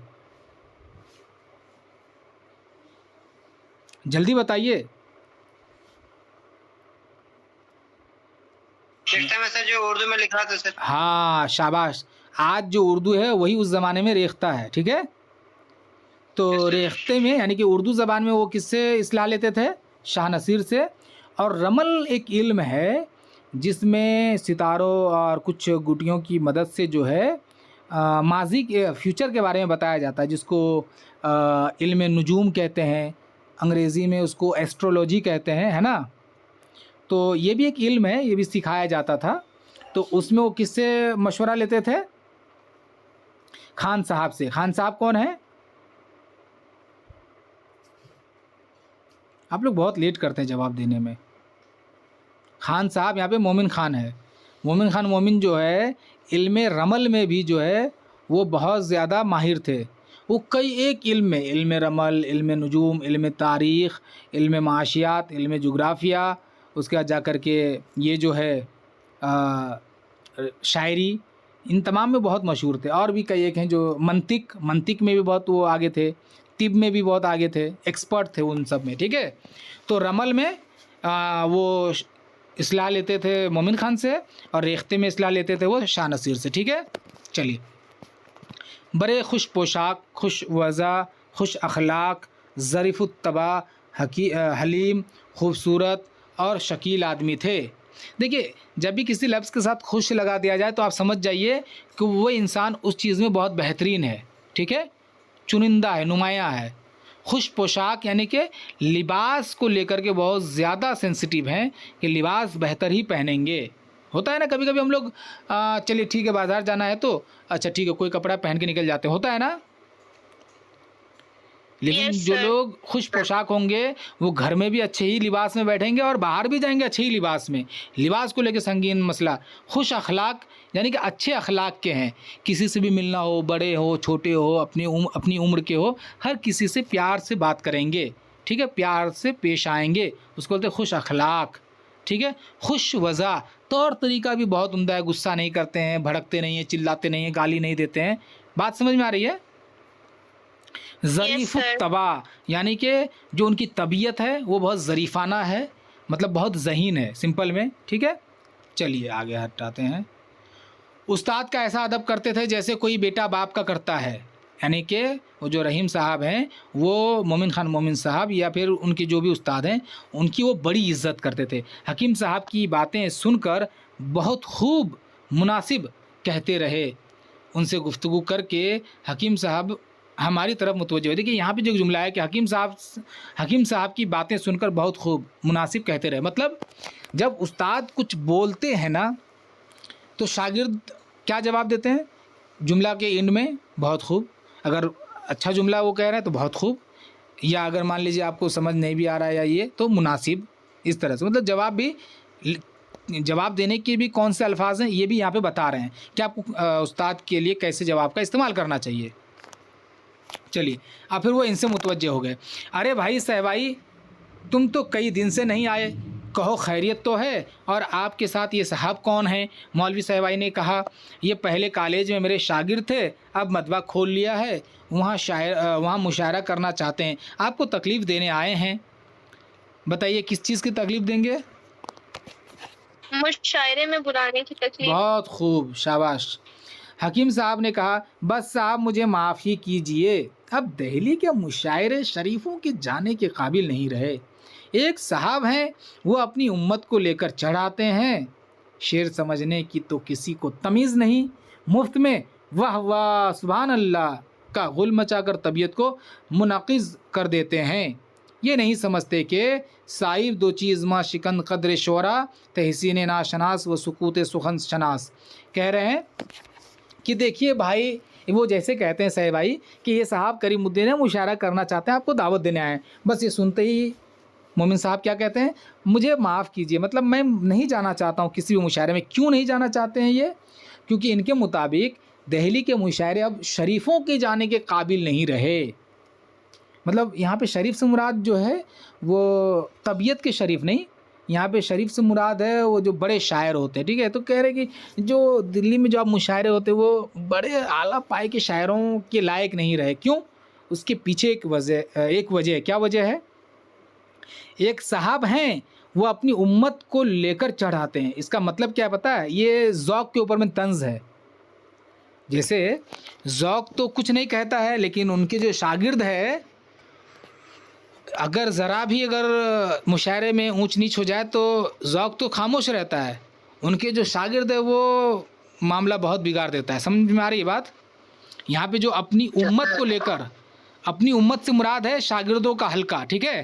जल्दी बताइए। रेख्ता में सर जो उर्दू में लिखा था सर। हाँ शाबाश, आज जो उर्दू है वही उस ज़माने में रेख्ता है, ठीक है। तो रेख्ते में यानी कि उर्दू ज़बान में वो किससे इस्लाह लेते थे, शाह नसीर से। और रमल एक इल्म है जिसमें सितारों और कुछ गुटियों की मदद से जो है माजी के फ्यूचर के बारे में बताया जाता है, जिसको इल्म नुजूम कहते हैं, अंग्रेज़ी में उसको एस्ट्रोलॉजी कहते हैं, है ना। तो ये भी एक इल्म है, ये भी सिखाया जाता था। तो उसमें वो किससे मशवरा लेते थे, खान साहब से। खान साहब कौन है, आप लोग बहुत लेट करते हैं जवाब देने में। खान साहब यहाँ पे मोमिन खान है। मोमिन खान मोमिन जो है इल्म रमल में भी जो है वो बहुत ज़्यादा माहिर थे। वो कई एक इल्म में, इल्म रमल, इल्म नुजूम, इल्म तारीख़, इल्म माशियात, इल्म जुग्राफ़िया, उसके बाद जा कर के ये जो है शायरी, इन तमाम में बहुत मशहूर थे। और भी कई एक हैं जो मंतिक में भी बहुत वो आगे थे, तिब में भी बहुत आगे थे, एक्सपर्ट थे उन सब में, ठीक है। तो रमल में वो इस्लाह लेते थे मोमिन खान से और रेख्ते में इस्लाह लेते थे वो शाह नसीर से। ठीक है, चलिए। बड़े खुश पोशाक, खुश वज़ा, खुश अखलाक, ज़रीफ़ुत्तबा, हलीम, खूबसूरत और शकील आदमी थे। देखिए, जब भी किसी लफ्ज़ के साथ खुश लगा दिया जाए तो आप समझ जाइए कि वो इंसान उस चीज़ में बहुत बेहतरीन है। ठीक है, चुनिंदा है, नुमायाँ है। खुश पोशाक यानी कि लिबास को लेकर के बहुत ज़्यादा सेंसिटिव हैं कि लिबास बेहतर ही पहनेंगे। होता है ना कभी कभी हम लोग चलिए ठीक है बाज़ार जाना है तो अच्छा ठीक है कोई कपड़ा पहन के निकल जाते हैं, होता है ना। लेकिन Yes, जो sir. लोग खुश पोशाक होंगे वो घर में भी अच्छे ही लिबास में बैठेंगे और बाहर भी जाएंगे अच्छे ही लिबास में। लिबास को लेकर संगीन मसला। खुश अखलाक यानी कि अच्छे अखलाक के हैं, किसी से भी मिलना हो, बड़े हो छोटे हो, अपनी उम्र के हो, हर किसी से प्यार से बात करेंगे। ठीक है, प्यार से पेश आएंगे, उसको बोलते हैं खुश अखलाक। ठीक है, खुश वज़ा, तौर तरीका भी बहुत उम्दा है, गुस्सा नहीं करते हैं, भड़कते नहीं हैं, चिल्लाते नहीं हैं, गाली नहीं देते हैं। बात समझ में आ रही है। Yes, sir. ज़रीफ़ुत्तबा यानी कि जो उनकी तबीयत है वो बहुत ज़रीफ़ाना है, मतलब बहुत ज़हीन है सिंपल में। ठीक है, चलिए आगे हटाते हैं। उस्ताद का ऐसा अदब करते थे जैसे कोई बेटा बाप का करता है, यानी कि वो जो रहीम साहब हैं वो मोमिन खान मोमिन साहब या फिर उनके जो भी उस्ताद हैं उनकी वो बड़ी इज़्ज़त करते थे। हकीम साहब की बातें सुनकर बहुत खूब मुनासिब कहते रहे। उनसे गुफ्तगू करके हकीम साहब हमारी तरफ मुतवज्जह हुए। देखिए यहाँ पे जो जुमला है कि हकीम साहब की बातें सुनकर बहुत खूब मुनासिब कहते रहे, मतलब जब उस्ताद कुछ बोलते हैं ना तो शागिर्द क्या जवाब देते हैं जुमला के एंड में, बहुत खूब। अगर अच्छा जुमला वो कह रहे हैं तो बहुत खूब, या अगर मान लीजिए आपको समझ नहीं भी आ रहा है या ये तो मुनासिब, इस तरह से मतलब जवाब देने के भी कौन से अल्फाज हैं ये भी यहाँ पे बता रहे हैं कि आपको उस्ताद के लिए कैसे जवाब का इस्तेमाल करना चाहिए। चलिए अब फिर वो इनसे मुतवज्जे हो गए। अरे भाई सहबाई, तुम तो कई दिन से नहीं आए, कहो खैरियत तो है, और आपके साथ ये साहब कौन हैं। मौलवी सहबाई ने कहा, ये पहले कॉलेज में मेरे शागिर्द थे, अब मतबा खोल लिया है, वहाँ मुशायरा करना चाहते हैं, आपको तकलीफ़ देने आए हैं। बताइए किस चीज़ की तकलीफ़ देंगे। मुशायरे में बुलाने की तकलीफ। बहुत खूब, शाबाश। हकीम साहब ने कहा, बस साहब मुझे माफ़ ही कीजिए, अब दहली के मुशायरे शरीफों के जाने के काबिल नहीं रहे। एक साहब हैं वो अपनी उम्मत को लेकर चढ़ाते हैं, शेर समझने की तो किसी को तमीज़ नहीं, मुफ्त में वाह वाह सुभान अल्लाह का गुल मचाकर तबीयत को मुनक़िज़ कर देते हैं। ये नहीं समझते कि साहिब दो चीज़ माँ शिकन कद्र शोरा तहसीन नाशनास व सुकूत सुखन शनास। कह रहे हैं कि देखिए भाई, वो जैसे कहते हैं सही भाई कि ये साहब करीमुद्दीन है, मुशायरा करना चाहते हैं, आपको दावत देने आए हैं। बस ये सुनते ही मोमिन साहब क्या कहते हैं, मुझे माफ़ कीजिए, मतलब मैं नहीं जाना चाहता हूँ किसी भी मुशायरे में। क्यों नहीं जाना चाहते हैं ये, क्योंकि इनके मुताबिक दहली के मुशायरे अब शरीफों के जाने के काबिल नहीं रहे। मतलब यहाँ पे शरीफ से मुराद जो है वो तबीयत के शरीफ नहीं, यहाँ पे शरीफ से मुराद है वो जो बड़े शायर होते हैं। ठीक है, तो कह रहे कि जो दिल्ली में जो अब मुशायरे होते हैं वो बड़े आला पाए के शायरों के लायक नहीं रहे। क्यों, उसके पीछे एक वजह है। क्या वजह है, एक साहब हैं वो अपनी उम्मत को लेकर चढ़ाते हैं। इसका मतलब क्या पता है, ये ज़ौक़ के ऊपर में तंज़ है। जैसे ज़ौक़ तो कुछ नहीं कहता है, लेकिन उनके जो शागिर्द है अगर ज़रा भी अगर मुशायरे में ऊंच नीच हो जाए तो ज़ौक़ तो खामोश रहता है, उनके जो शागिर्द है वो मामला बहुत बिगाड़ देता है। समझ में आ रही है बात। यहाँ पे जो अपनी उम्मत को लेकर, अपनी उम्मत से मुराद है शागिर्दों का हल्का। ठीक है,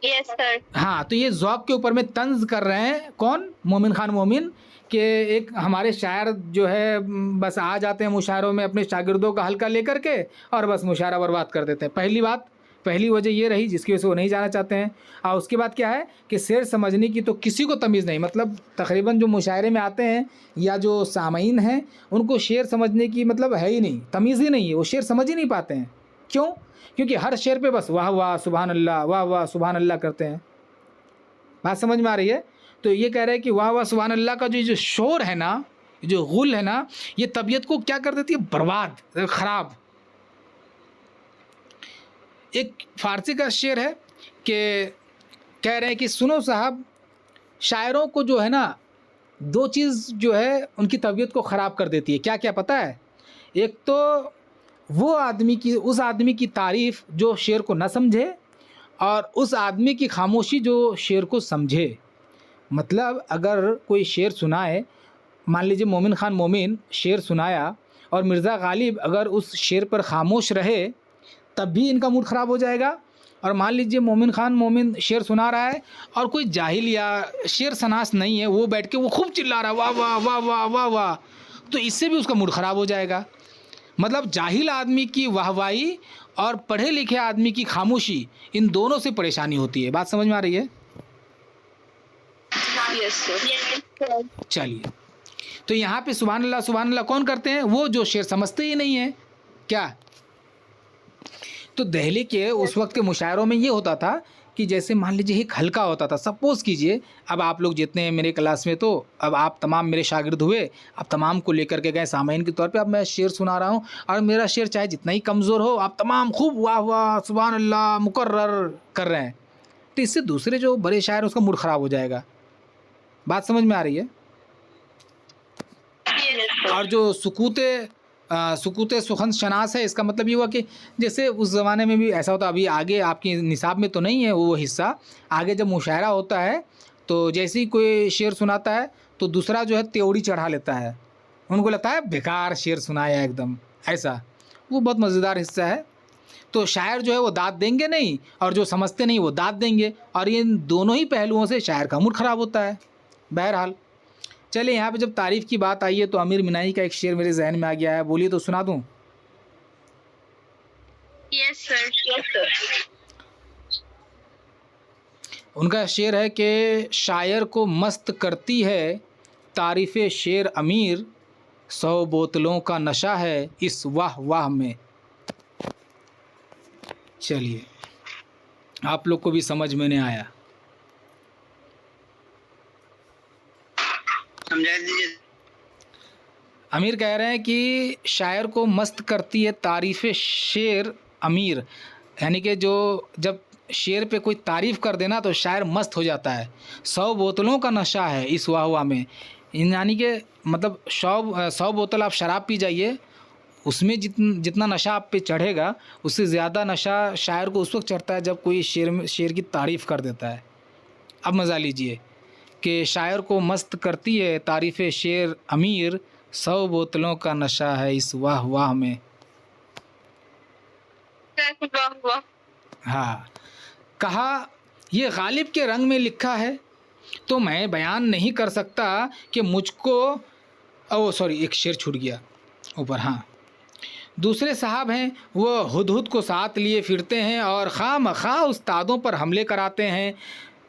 यस सर। हाँ, तो ये ज़ौक़ के ऊपर में तंज़ कर रहे हैं। कौन, मोमिन खान मोमिन के एक हमारे शायर जो है बस आ जाते हैं मुशायरों में अपने शागिर्दों का हल्का लेकर के और बस मुशायरा बर्बाद कर देते हैं। पहली वजह ये रही जिसकी वजह से वो नहीं जाना चाहते हैं। और उसके बाद क्या है कि शेर समझने की तो किसी को तमीज़ नहीं, मतलब तकरीबन जो मुशायरे में आते हैं या जो सामीन हैं उनको शेर समझने की मतलब है ही नहीं, तमीज़ ही नहीं है, वो शेर समझ ही नहीं पाते हैं। क्यों, क्योंकि हर शेर पे बस वाह वाह सुभान अल्लाह, वाह वाह सुभान अल्लाह करते हैं। बात समझ में आ रही है। तो ये कह रहे हैं कि वाह वाह सुभान अल्लाह का जो शोर है ना, जो गुल है ना, ये तबीयत को क्या कर देती है, बर्बाद, ख़राब। एक फ़ारसी का शेर है कि कह रहे हैं कि सुनो साहब, शायरों को जो है ना, दो चीज़ जो है उनकी तबीयत को ख़राब कर देती है। क्या क्या पता है? एक तो वो आदमी की, उस आदमी की तारीफ़ जो शेर को न समझे, और उस आदमी की खामोशी जो शेर को समझे। मतलब अगर कोई शेर सुनाए, मान लीजिए मोमिन ख़ान मोमिन शेर सुनाया और मिर्ज़ा गालिब अगर उस शेर पर खामोश रहे, तब भी इनका मूड ख़राब हो जाएगा। और मान लीजिए मोमिन ख़ान मोमिन शेर सुना रहा है और कोई जाहिल या शेर शनास नहीं है, वो बैठ के वो खूब चिल्ला रहा है, वाह वाह वाह वाह वाह वाह, तो इससे भी उसका मूड ख़राब हो जाएगा। मतलब जाहिल आदमी की वाहवाही और पढ़े लिखे आदमी की खामोशी, इन दोनों से परेशानी होती है। बात समझ में आ रही है? Yes sir. चलिए, तो यहाँ पे सुभान अल्लाह कौन करते हैं? वो जो शेर समझते ही नहीं है। क्या? तो दहली के उस वक्त के मुशायरों में ये होता था कि जैसे मान लीजिए एक हल्का होता था, सपोज़ कीजिए अब आप लोग जितने हैं मेरे क्लास में, तो अब आप तमाम मेरे शागिर्द हुए, अब तमाम को लेकर के गए सामाइन के तौर पे, अब मैं शेर सुना रहा हूँ और मेरा शेर चाहे जितना ही कमज़ोर हो, आप तमाम खूब वाह वाह सुभान अल्लाह मुकर्रर कर रहे हैं, तो इससे दूसरे जो बड़े शायर उसका मूड ख़राब हो जाएगा। बात समझ में आ रही है? और जो सुकूते सुखन शनास है, इसका मतलब ये हुआ कि जैसे उस ज़माने में भी ऐसा होता, अभी आगे आपकी निसाब में तो नहीं है वो हिस्सा, आगे जब मुशायरा होता है तो जैसे ही कोई शेर सुनाता है तो दूसरा जो है त्योड़ी चढ़ा लेता है, उनको लगता है बेकार शेर सुनाया एकदम, ऐसा। वो बहुत मज़ेदार हिस्सा है। तो शायर जो है वो दाद देंगे नहीं, और जो समझते नहीं वो दाद देंगे, और इन दोनों ही पहलुओं से शायर का मूड ख़राब होता है। बहरहाल चलिए, यहाँ पे जब तारीफ़ की बात आई है तो अमीर मिनाई का एक शेर मेरे जहन में आ गया है, बोलिए तो सुना दूँ? Yes sir. Yes sir. उनका शेर है कि शायर को मस्त करती है तारीफ़ शेर अमीर, 100 बोतलों का नशा है इस वाह वाह में। चलिए, आप लोग को भी समझ में नहीं आया? समझा दीजिए। अमीर कह रहे हैं कि शायर को मस्त करती है तारीफ़ शेर अमीर, यानी कि जो जब शेर पे कोई तारीफ़ कर देना तो शायर मस्त हो जाता है। 100 बोतलों का नशा है इस वाह वाह में, यानी कि मतलब 100 बोतल आप शराब पी जाइए, उसमें जितना नशा आप पे चढ़ेगा उससे ज़्यादा नशा शायर को उस वक्त चढ़ता है जब कोई शेर की तारीफ़ कर देता है। अब मज़ा लीजिए कि शायर को मस्त करती है तारीफ़ शेर अमीर, 100 बोतलों का नशा है इस वाह वाह में। वाह वाह। हाँ, कहा ये गालिब के रंग में लिखा है तो मैं बयान नहीं कर सकता कि मुझको, ओ सॉरी एक शेर छूट गया ऊपर। हाँ, दूसरे साहब हैं वो हुदहुद को साथ लिए फिरते हैं और खामखा उस्तादों पर हमले कराते हैं,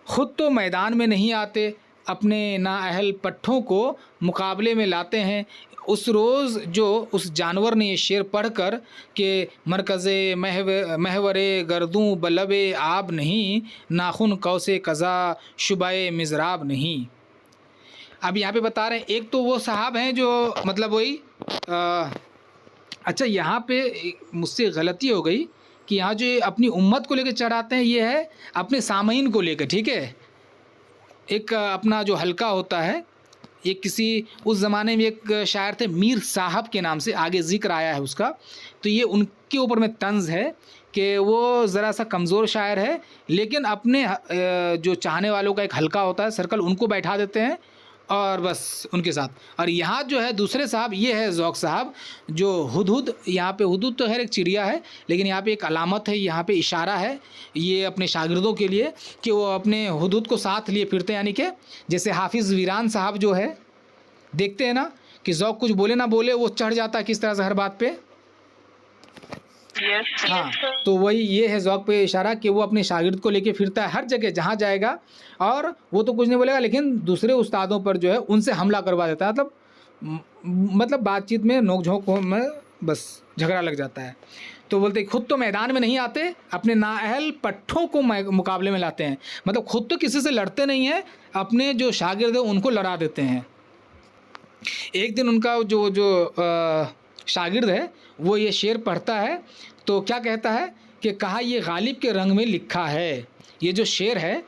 ख़ुद तो मैदान में नहीं आते, अपने नाअहल पट्ठों को मुकाबले में लाते हैं। उस रोज़ जो उस जानवर ने ये शेर पढ़कर कि मरकज़े महवरे गर्दूं बलबे आब नहीं, नाखुन कौसे कज़ा शुबाए मिज़राब नहीं। अब यहाँ पे बता रहे हैं, एक तो वो साहब हैं जो मतलब वही अच्छा, यहाँ पे मुझसे गलती हो गई कि यहाँ जो अपनी उम्मत को लेकर चढ़ाते हैं ये है अपने सामईन को लेकर, ठीक है। एक अपना जो हल्का होता है, ये किसी उस ज़माने में एक शायर थे मीर साहब के नाम से, आगे ज़िक्र आया है उसका, तो ये उनके ऊपर में तंज़ है कि वो ज़रा सा कमज़ोर शायर है, लेकिन अपने जो चाहने वालों का एक हल्का होता है सर्कल, उनको बैठा देते हैं और बस उनके साथ। और यहाँ जो है दूसरे साहब, ये है ज़ौक़ साहब, जो हुदहुद, यहाँ पे हुदहुद तो खैर एक चिड़िया है, लेकिन यहाँ पे एक अलामत है, यहाँ पे इशारा है ये अपने शागिर्दों के लिए कि वो अपने हुदहुद को साथ लिए फिरते हैं। यानी कि जैसे हाफिज़ वीरान साहब जो है, देखते हैं ना कि ज़ौक़ कुछ बोले ना बोले वो चढ़ जाता है किस तरह से हर बात पे। हाँ, तो वही ये है ज़ौक़ पे इशारा कि वो अपने शागिर्द को लेके फिरता है हर जगह जहाँ जाएगा, और वो तो कुछ नहीं बोलेगा लेकिन दूसरे उस्तादों पर जो है उनसे हमला करवा देता है। मतलब बातचीत में नोक झोंक में बस झगड़ा लग जाता है। तो बोलते खुद तो मैदान में नहीं आते, अपने नाअहल पट्ठों को मुकाबले में लाते हैं, मतलब खुद तो किसी से लड़ते नहीं हैं, अपने जो शागिर्द है उनको लड़ा देते हैं। एक दिन उनका जो शागिर्द है वो ये शेर पढ़ता है तो क्या कहता है कि कहा ये गालिब के रंग में लिखा है। ये जो शेर है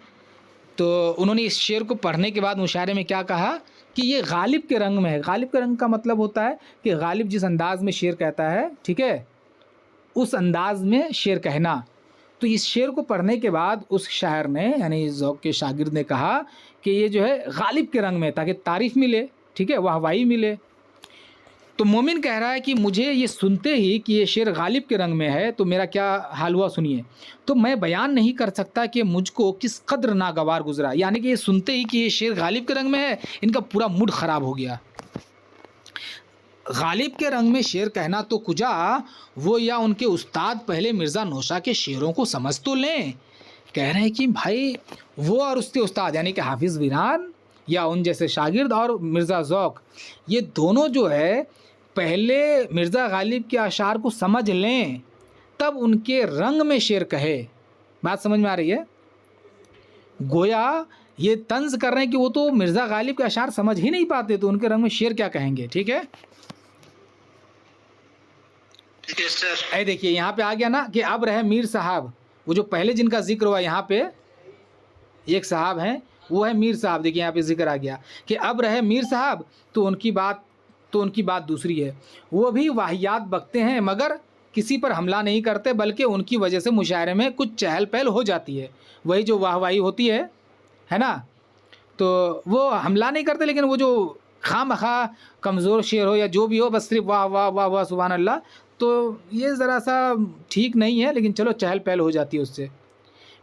तो उन्होंने इस शेर को पढ़ने के बाद मुशायरे में क्या कहा कि ये गालिब के रंग में है। गालिब के रंग का मतलब होता है कि गालिब जिस अंदाज में शेर कहता है, ठीक है, उस अंदाज में शेर कहना। तो इस शेर को पढ़ने के बाद उस शायर ने, यानी ज़ौक़ के शागिर्द ने कहा कि ये जो है गालिब के रंग में, ताकि तारीफ़ मिले, ठीक है, वाहवाही मिले। तो मोमिन कह रहा है कि मुझे ये सुनते ही कि ये शेर गालिब के रंग में है तो मेरा क्या हाल हुआ सुनिए। तो मैं बयान नहीं कर सकता कि मुझको किस कद्र नागवार गुजरा, यानी कि ये सुनते ही कि ये शेर गालिब के रंग में है, इनका पूरा मूड ख़राब हो गया। गालिब के रंग में शेर कहना तो कुजा, वो या उनके उस्ताद पहले मिर्ज़ा नौशा के शेरों को समझ तो लें। कह रहे हैं कि भाई वो और उसके उस्ताद यानी कि हाफिज़ वीरान या उन जैसे शागिर्द और मिर्ज़ा ज़ौक़, ये दोनों जो है पहले मिर्ज़ा गालिब के अशार को समझ लें, तब उनके रंग में शेर कहे। बात समझ में आ रही है? गोया ये तंज़ कर रहे हैं कि वो तो मिर्ज़ा गालिब के अशार समझ ही नहीं पाते, तो उनके रंग में शेर क्या कहेंगे, ठीक है। Yes sir. ऐ देखिए यहाँ पे आ गया ना कि अब रहे मीर साहब, वो जो पहले जिनका जिक्र हुआ यहाँ पे एक साहब हैं, वो है मीर साहब। देखिए यहाँ पे जिक्र आ गया कि अब रहे मीर साहब, तो उनकी बात दूसरी है। वो भी वाहियात बकते हैं मगर किसी पर हमला नहीं करते, बल्कि उनकी वजह से मुशायरे में कुछ चहल पहल हो जाती है। वही जो वाहवाही होती है ना, तो वो हमला नहीं करते, लेकिन वो जो खामखा कमज़ोर शेर हो या जो भी हो, बस सिर्फ वाह वाह वाह वाह सुभान अल्लाह, तो ये ज़रा सा ठीक नहीं है, लेकिन चलो चहल पहल हो जाती है उससे।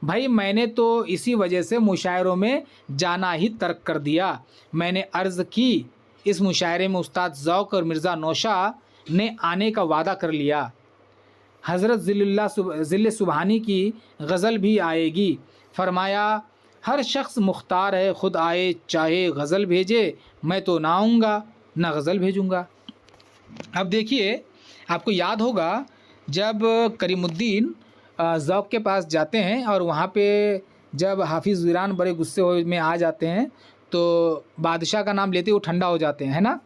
भाई मैंने तो इसी वजह से मुशायरों में जाना ही तर्क कर दिया। मैंने अर्ज़ की इस मुशायरे में उस्ताद ज़ौक़ और मिर्ज़ा नौशा ने आने का वादा कर लिया। हज़रत ज़िल्ल सुबहानी की गज़ल भी आएगी। फरमाया हर शख्स मुख्तार है, ख़ुद आए चाहे गज़ल भेजे, मैं तो ना आऊँगा ना गज़ल भेजूँगा। अब देखिए आपको याद होगा जब करीमुद्दीन ज़ौक़ के पास जाते हैं और वहाँ पे जब हाफिज़ वीरान बड़े गुस्से में आ जाते हैं तो बादशाह का नाम लेते ही वो ठंडा हो जाते हैं, है ना।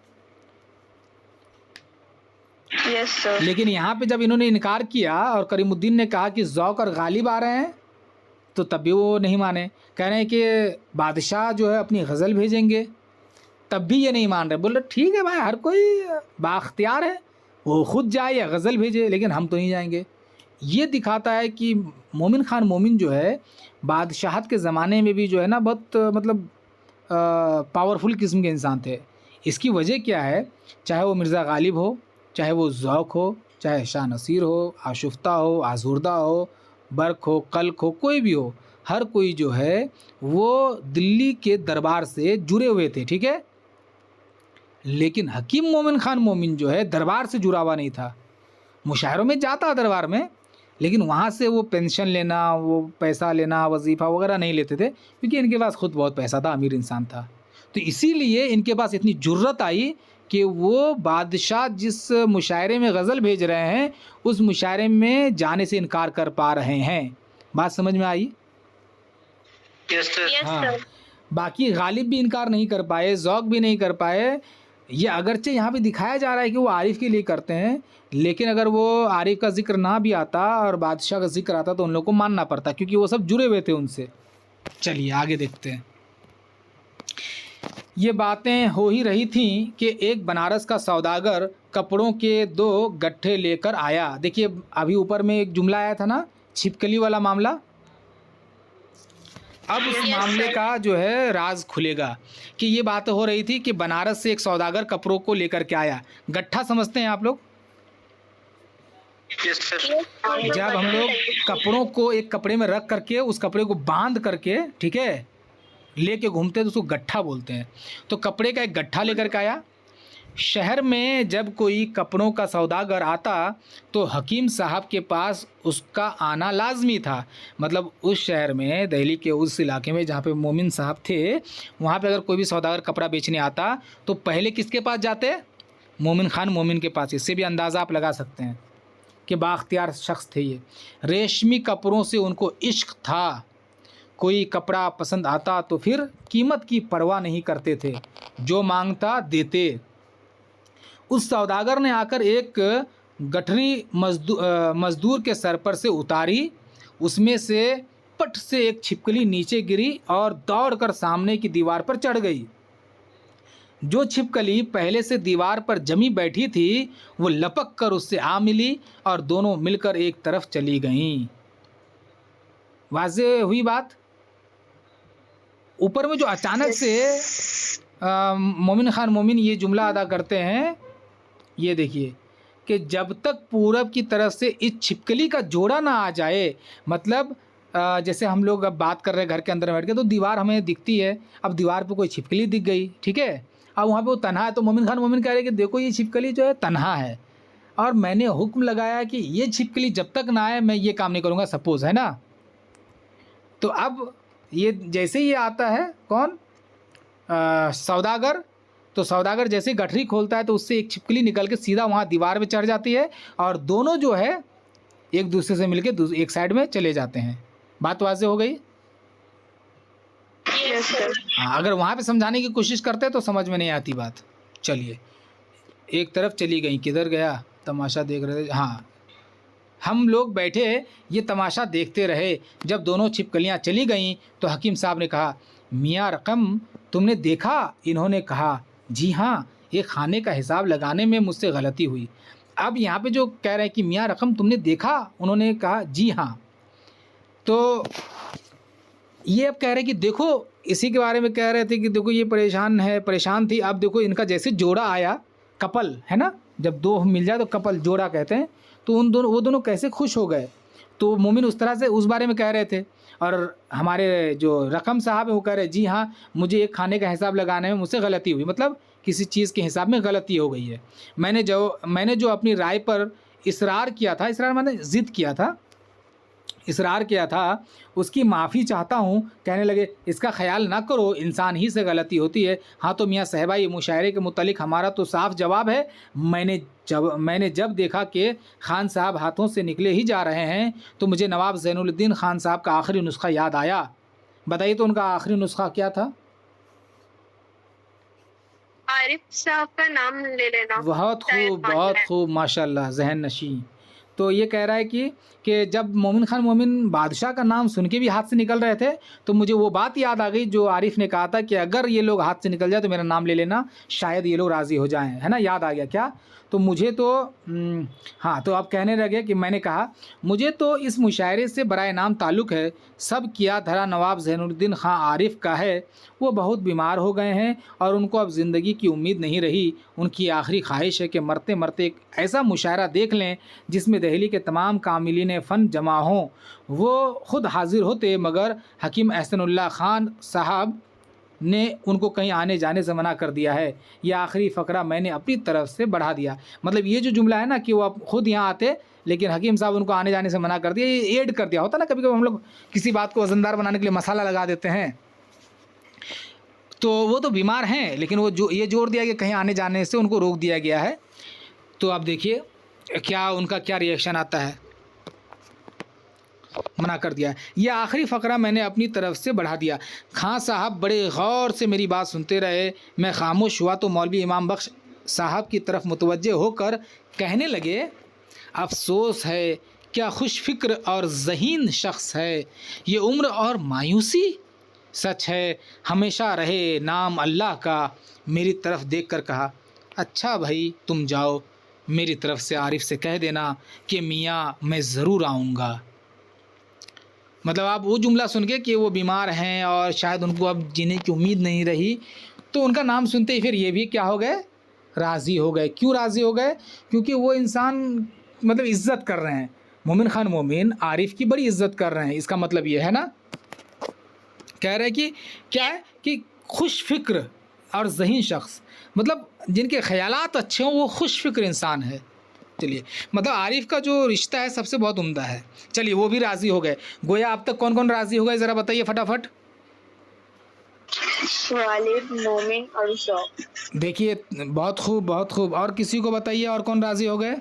Yes sir. लेकिन यहाँ पे जब इन्होंने इनकार किया और करीमुद्दीन ने कहा कि ज़ौक़ और गालिब आ रहे हैं, तो तब भी वो नहीं माने। कह रहे हैं कि बादशाह जो है अपनी गज़ल भेजेंगे, तब भी ये नहीं मान रहे। बोल रहे ठीक है भाई, हर कोई बाख्तियार है, वो ख़ुद जाए या गज़ल भेजे, लेकिन हम तो नहीं जाएंगे। ये दिखाता है कि मोमिन ख़ान मोमिन जो है बादशाहत के ज़माने में भी जो है ना बहुत मतलब पावरफुल किस्म के इंसान थे। इसकी वजह क्या है, चाहे वो मिर्ज़ा गालिब हो, चाहे वो ज़ौक़ हो, चाहे शाह नसीर हो, आशुफ्ता हो, आज़ुर्दा हो, बर्क हो, कल्क हो, कोई भी हो, हर कोई जो है वो दिल्ली के दरबार से जुड़े हुए थे, ठीक है। लेकिन हकीम मोमिन ख़ान मोमिन जो है दरबार से जुड़ा हुआ नहीं था। मुशायरों में जाता दरबार में, लेकिन वहाँ से वो पेंशन लेना, वो पैसा लेना, वजीफ़ा वगैरह नहीं लेते थे, क्योंकि इनके पास खुद बहुत पैसा था, अमीर इंसान था। तो इसीलिए इनके पास इतनी जुर्रत आई कि वो बादशाह जिस मुशायरे में गज़ल भेज रहे हैं उस मुशायरे में जाने से इनकार कर पा रहे हैं। बात समझ में आई? Yes sir. यस हाँ, सर। बाकी गालिब भी इनकार नहीं कर पाए, ज़ौक़ भी नहीं कर पाए। ये अगरचे यहाँ पे दिखाया जा रहा है कि वो आरिफ के लिए करते हैं, लेकिन अगर वो आरिफ का जिक्र ना भी आता और बादशाह का जिक्र आता तो उन लोगों को मानना पड़ता, क्योंकि वो सब जुड़े हुए थे उनसे। चलिए आगे देखते हैं। ये बातें हो ही रही थीं कि एक बनारस का सौदागर कपड़ों के 2 गट्ठे लेकर आया। देखिए अभी ऊपर में एक जुमला आया था ना, छिपकली वाला मामला। अब उस Yes, मामले sir. का जो है राज खुलेगा कि ये बात हो रही थी कि बनारस से एक सौदागर कपड़ों को लेकर के आया। गट्ठा समझते हैं आप लोग? Yes sir. जब हम लोग कपड़ों को एक कपड़े में रख करके उस कपड़े को बांध करके, ठीक है, लेके घूमते हैं तो उसको गट्ठा बोलते हैं। तो कपड़े का एक गट्ठा लेकर के आया। शहर में जब कोई कपड़ों का सौदागर आता तो हकीम साहब के पास उसका आना लाजमी था। मतलब उस शहर में, दिल्ली के उस इलाके में जहाँ पे मोमिन साहब थे, वहाँ पे अगर कोई भी सौदागर कपड़ा बेचने आता तो पहले किसके पास जाते? मोमिन ख़ान मोमिन के पास। इससे भी अंदाज़ा आप लगा सकते हैं कि बाख्तियार शख्स थे ये। रेशमी कपड़ों से उनको इश्क था। कोई कपड़ा पसंद आता तो फिर कीमत की परवाह नहीं करते थे, जो मांगता देते। उस सौदागर ने आकर एक गठरी मजदूर के सर पर से उतारी, उसमें से झपट से एक छिपकली नीचे गिरी और दौड़कर सामने की दीवार पर चढ़ गई। जो छिपकली पहले से दीवार पर जमी बैठी थी वो लपक कर उससे आ मिली और दोनों मिलकर एक तरफ चली गईं। वाज़ेह हुई बात। ऊपर में जो अचानक से मोमिन खान मोमिन ये जुमला अदा करते हैं, ये देखिए कि जब तक पूरब की तरफ से इस छिपकली का जोड़ा ना आ जाए, मतलब जैसे हम लोग अब बात कर रहे हैं घर के अंदर बैठ के, तो दीवार हमें दिखती है, अब दीवार पे कोई छिपकली दिख गई, ठीक है, अब वहाँ पे वो तन्हा है, तो मोमिन खान मोमिन कह रहे हैं कि देखो ये छिपकली जो है तन्हा है और मैंने हुक्म लगाया कि ये छिपकली जब तक ना आए मैं ये काम नहीं करूँगा, सपोज़ है ना। तो अब ये जैसे ही आता है कौन, सौदागर, तो सौदागर जैसे गठरी खोलता है तो उससे एक छिपकली निकल के सीधा वहाँ दीवार पे चढ़ जाती है और दोनों जो है एक दूसरे से मिलके एक साइड में चले जाते हैं। बात वाज़ेह हो गई। Yes, sir. हाँ, अगर वहाँ पे समझाने की कोशिश करते तो समझ में नहीं आती बात। चलिए, एक तरफ चली गई, किधर गया, तमाशा देख रहे थे, हाँ, हम लोग बैठे ये तमाशा देखते रहे। जब दोनों छिपकलियाँ चली गईं तो हकीम साहब ने कहा, मियाँ रकम तुमने देखा? इन्होंने कहा, जी हाँ, ये खाने का हिसाब लगाने में मुझसे गलती हुई। अब यहाँ पे जो कह रहे हैं कि मियाँ रकम तुमने देखा, उन्होंने कहा जी हाँ, तो ये अब कह रहे हैं कि देखो, इसी के बारे में कह रहे थे कि देखो ये परेशान थी। अब देखो इनका जैसे जोड़ा आया, कपल है ना, जब दो मिल जाए तो कपल जोड़ा कहते हैं, तो वो दोनों कैसे खुश हो गए। तो मोमिन उस तरह से उस बारे में कह रहे थे और हमारे जो रकम साहब है वो कह रहे जी हाँ, मुझे एक खाने का हिसाब लगाने में मुझसे गलती हुई, मतलब किसी चीज़ के हिसाब में गलती हो गई है। मैंने जो अपनी राय पर इसरार किया था, इसरार मैंने ज़िद किया था, इसरार किया था, उसकी माफ़ी चाहता हूँ। कहने लगे इसका ख्याल ना करो, इंसान ही से गलती होती है। हाँ तो मियाँ साहिबा, ये मुशायरे के मुतालिक हमारा तो साफ जवाब है। मैंने जब देखा कि खान साहब हाथों से निकले ही जा रहे हैं तो मुझे नवाब ज़ैनुलब्दीन खान साहब का आखिरी नुस्खा याद आया। बताइए तो उनका आखिरी नुस्खा क्या था? आरिफ साहब का नाम ले लेना। बहुत खूब, माशाल्लाह, ज़हन नशी। तो ये कह रहा है कि जब मोमिन खान मोमिन बादशाह का नाम सुन के भी हाथ से निकल रहे थे तो मुझे वो बात याद आ गई जो आरिफ ने कहा था कि अगर ये लोग हाथ से निकल जाए तो मेरा नाम ले लेना, शायद ये लोग राज़ी हो जाएं, है ना। याद आ गया क्या? तो मुझे तो हाँ, तो आप कहने लगे कि मैंने कहा मुझे तो इस मुशायरे से बराए नाम ताल्लुक़ है। सब किया धरा नवाब ज़ैनुलब्दीन ख़ान आरिफ का है। वो बहुत बीमार हो गए हैं और उनको अब ज़िंदगी की उम्मीद नहीं रही। उनकी आखिरी ख्वाहिश है कि मरते मरते एक ऐसा मुशायरा देख लें जिसमें दहली के तमाम कामिलीन फ़न जमा हों। वो ख़ुद हाज़िर होते मगर हकीम एहसनुल्लाह ख़ान साहब ने उनको कहीं आने जाने से मना कर दिया है। यह आखिरी फ़करा मैंने अपनी तरफ से बढ़ा दिया। मतलब ये जो जुमला है ना कि वो आप ख़ुद यहाँ आते लेकिन हकीम साहब उनको आने जाने से मना कर दिया, ये ऐड कर दिया होता ना। कभी कभी हम लोग किसी बात को वज़नदार बनाने के लिए मसाला लगा देते हैं, तो वो तो बीमार हैं लेकिन वो जो ये जोर दिया कि कहीं आने जाने से उनको रोक दिया गया है। तो आप देखिए क्या उनका क्या रिएक्शन आता है। मना कर दिया। यह आखिरी फ़करा मैंने अपनी तरफ से बढ़ा दिया। खां साहब बड़े गौर से मेरी बात सुनते रहे। मैं खामोश हुआ तो मौलवी इमाम बख्श साहब की तरफ मुतवज्जे होकर कहने लगे, अफसोस है, क्या खुश फ़िक्र और ज़हीन शख्स है ये, उम्र और मायूसी। सच है, हमेशा रहे नाम अल्लाह का। मेरी तरफ देखकर कहा, अच्छा भाई तुम जाओ, मेरी तरफ से आरिफ से कह देना कि मियाँ मैं ज़रूर आऊँगा। मतलब आप वो जुमला सुन के कि वो बीमार हैं और शायद उनको अब जीने की उम्मीद नहीं रही, तो उनका नाम सुनते ही फिर ये भी क्या हो गए, राज़ी हो गए। क्यों राज़ी हो गए? क्योंकि वो इंसान मतलब इज़्ज़त कर रहे हैं। मोमिन खान मोमिन आरिफ की बड़ी इज़्ज़त कर रहे हैं। इसका मतलब ये है ना, कह रहे हैं कि क्या है कि खुश फ़िक्र और ज़हीन शख्स, मतलब जिनके ख़यालात अच्छे हों वो खुश फ़िक्र इंसान है। चलिए, मतलब आरिफ का जो रिश्ता है सबसे बहुत उम्दा है। चलिए वो भी राज़ी हो गए। गोया अब तक कौन कौन राज़ी हो गए ज़रा बताइए फटाफट। वालिद, मोमिन और शौक। देखिए बहुत खूब, बहुत खूब। और किसी को बताइए और कौन राज़ी हो गए?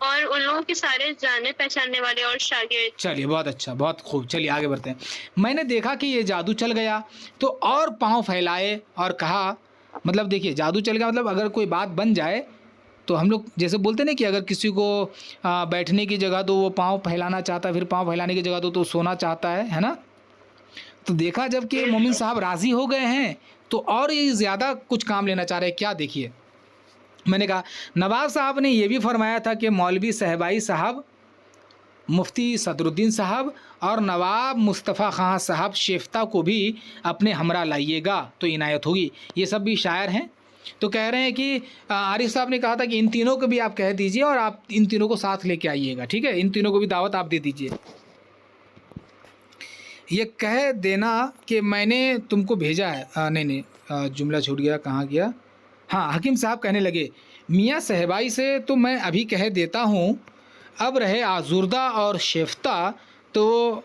और उन लोगों के सारे जाने पहचानने वाले और शागिर्द। चलिए बहुत अच्छा, बहुत खूब। चलिए आगे बढ़ते हैं। मैंने देखा कि ये जादू चल गया तो और पाँव फैलाए और कहा, मतलब देखिए जादू चल गया मतलब अगर कोई बात बन जाए तो हम लोग जैसे बोलते ना कि अगर किसी को बैठने की जगह दो वो पाँव फैलाना चाहता है, फिर पाँव फैलाने की जगह दो तो सोना चाहता है ना। तो देखा जब कि मोमिन साहब राज़ी हो गए हैं तो और ये ज़्यादा कुछ काम लेना चाह रहे हैं। क्या देखिए, मैंने कहा नवाब साहब ने ये भी फरमाया था कि मौलवी सहबाई साहब, मुफ्ती सदरुद्दीन साहब और नवाब मुस्तफ़ा खां साहब शेफ्ता को भी अपने हमरा लाइएगा तो इनायत होगी। ये सब भी शायर हैं। तो कह रहे हैं कि आरिफ साहब ने कहा था कि इन तीनों को भी आप कह दीजिए और आप इन तीनों को साथ लेके आइएगा, ठीक है, इन तीनों को भी दावत आप दे दीजिए। ये कह देना कि मैंने तुमको भेजा है। नहीं, जुमला छूट गया, कहाँ गया। हाँ, हकीम साहब कहने लगे मियाँ सहबाई से तो मैं अभी कह देता हूँ, अब रहे आजुर्दा और शेफ्ता तो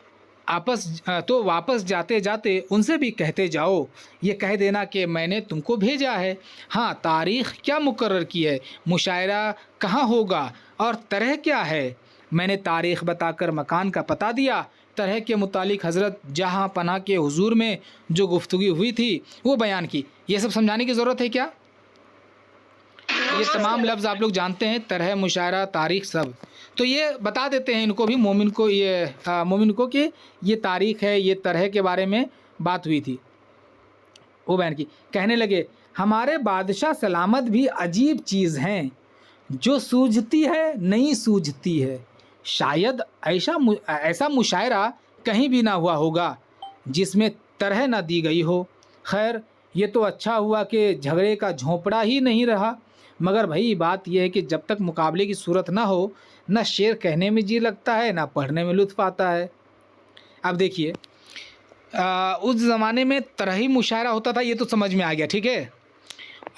वापस जाते जाते उनसे भी कहते जाओ, ये कह देना कि मैंने तुमको भेजा है। हाँ, तारीख़ क्या मुकर्रर की है, मुशायरा कहाँ होगा और तरह क्या है। मैंने तारीख़ बताकर मकान का पता दिया। तरह के मुतालिक हज़रत जहाँ पनाह के हुजूर में जो गुफ्तगू हुई थी वो बयान की। ये सब समझाने की ज़रूरत है क्या? ये तमाम लफ्ज़ आप लोग जानते हैं, तरह, मुशायरा, तारीख़ सब। तो ये बता देते हैं इनको भी, मोमिन को कि ये तारीख़ है, ये तरह के बारे में बात हुई थी, वो बयान की। कहने लगे हमारे बादशाह सलामत भी अजीब चीज़ हैं, जो सूझती है नहीं सूझती है। शायद ऐसा मुशायरा कहीं भी ना हुआ होगा जिसमें तरह ना दी गई हो। खैर, ये तो अच्छा हुआ कि झगड़े का झोंपड़ा ही नहीं रहा। मगर भाई बात यह है कि जब तक मुकाबले की सूरत ना हो, ना शेर कहने में जी लगता है, ना पढ़ने में लुत्फ़ आता है। अब देखिए, उस ज़माने में तरही मुशायरा होता था, ये तो समझ में आ गया, ठीक है।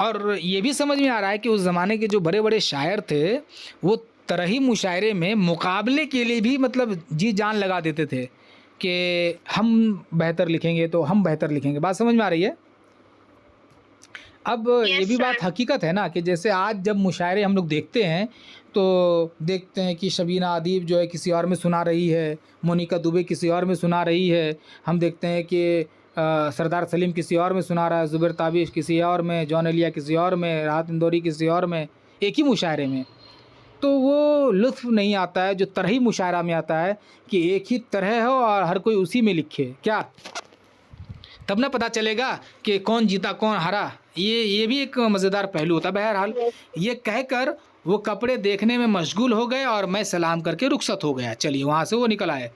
और ये भी समझ में आ रहा है कि उस ज़माने के जो बड़े बड़े शायर थे वो तरही मुशायरे में मुकाबले के लिए भी मतलब जी जान लगा देते थे कि हम बेहतर लिखेंगे तो हम बेहतर लिखेंगे। बात समझ में आ रही है? अब ये भी बात हकीकत है ना कि जैसे आज जब मुशायरे हम लोग देखते हैं तो देखते हैं कि शबीना अदीब जो है किसी और में सुना रही है, मोनिका दुबे किसी और में सुना रही है, हम देखते हैं कि सरदार सलीम किसी और में सुना रहा है, ज़ुबैर ताबिश किसी और में, जॉन एलिया किसी और में, राहत इंदौरी किसी और में, एक ही मुशायरे में। तो वो लुत्फ़ नहीं आता है जो तरही मुशायरा में आता है कि एक ही तरह हो और हर कोई उसी में लिखे। क्या तब ना पता चलेगा कि कौन जीता कौन हारा। ये भी एक मज़ेदार पहलू होता है। बहरहाल ये कहकर वो कपड़े देखने में मशगूल हो गए और मैं सलाम करके रुखसत हो गया। चलिए, वहाँ से वो निकल आए।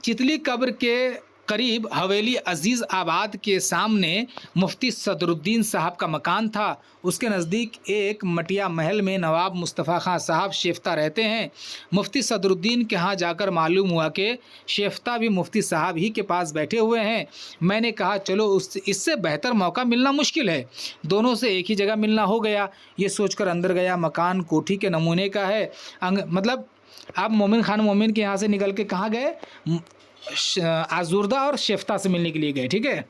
चितली कब्र के करीब हवेली अजीज़ आबाद के सामने मुफ्ती सदरुद्दीन साहब का मकान था। उसके नज़दीक एक मटिया महल में नवाब मुस्तफ़ा खां साहब शेफ्ता रहते हैं। मुफ्ती सदरुद्दीन के यहाँ जाकर मालूम हुआ कि शेफ्ता भी मुफ्ती साहब ही के पास बैठे हुए हैं। मैंने कहा चलो इससे बेहतर मौका मिलना मुश्किल है, दोनों से एक ही जगह मिलना हो गया। ये सोचकर अंदर गया। मकान कोठी के नमूने का है। मतलब आप मोमिन खान मोमिन के यहाँ से निकल के कहाँ गए? आजुर्दा और शेफ्ता से मिलने के लिए गए, ठीक है।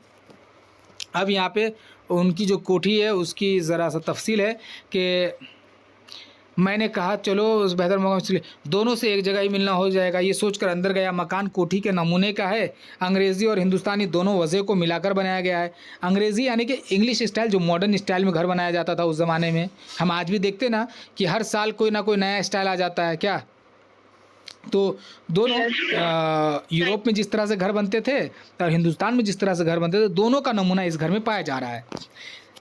अब यहाँ पे उनकी जो कोठी है उसकी ज़रा सा तफसील है कि मैंने कहा चलो उस बेहतर मौका दोनों से एक जगह ही मिलना हो जाएगा। ये सोचकर अंदर गया। मकान कोठी के नमूने का है। अंग्रेज़ी और हिंदुस्तानी दोनों वजह को मिलाकर बनाया गया है। अंग्रेज़ी यानी कि इंग्लिश स्टाइल, जो मॉडर्न स्टाइल में घर बनाया जाता था उस ज़माने में। हम आज भी देखते ना कि हर साल कोई ना कोई नया स्टाइल आ जाता है। क्या तो दोनों यूरोप में जिस तरह से घर बनते थे और हिंदुस्तान में जिस तरह से घर बनते थे, दोनों का नमूना इस घर में पाया जा रहा है।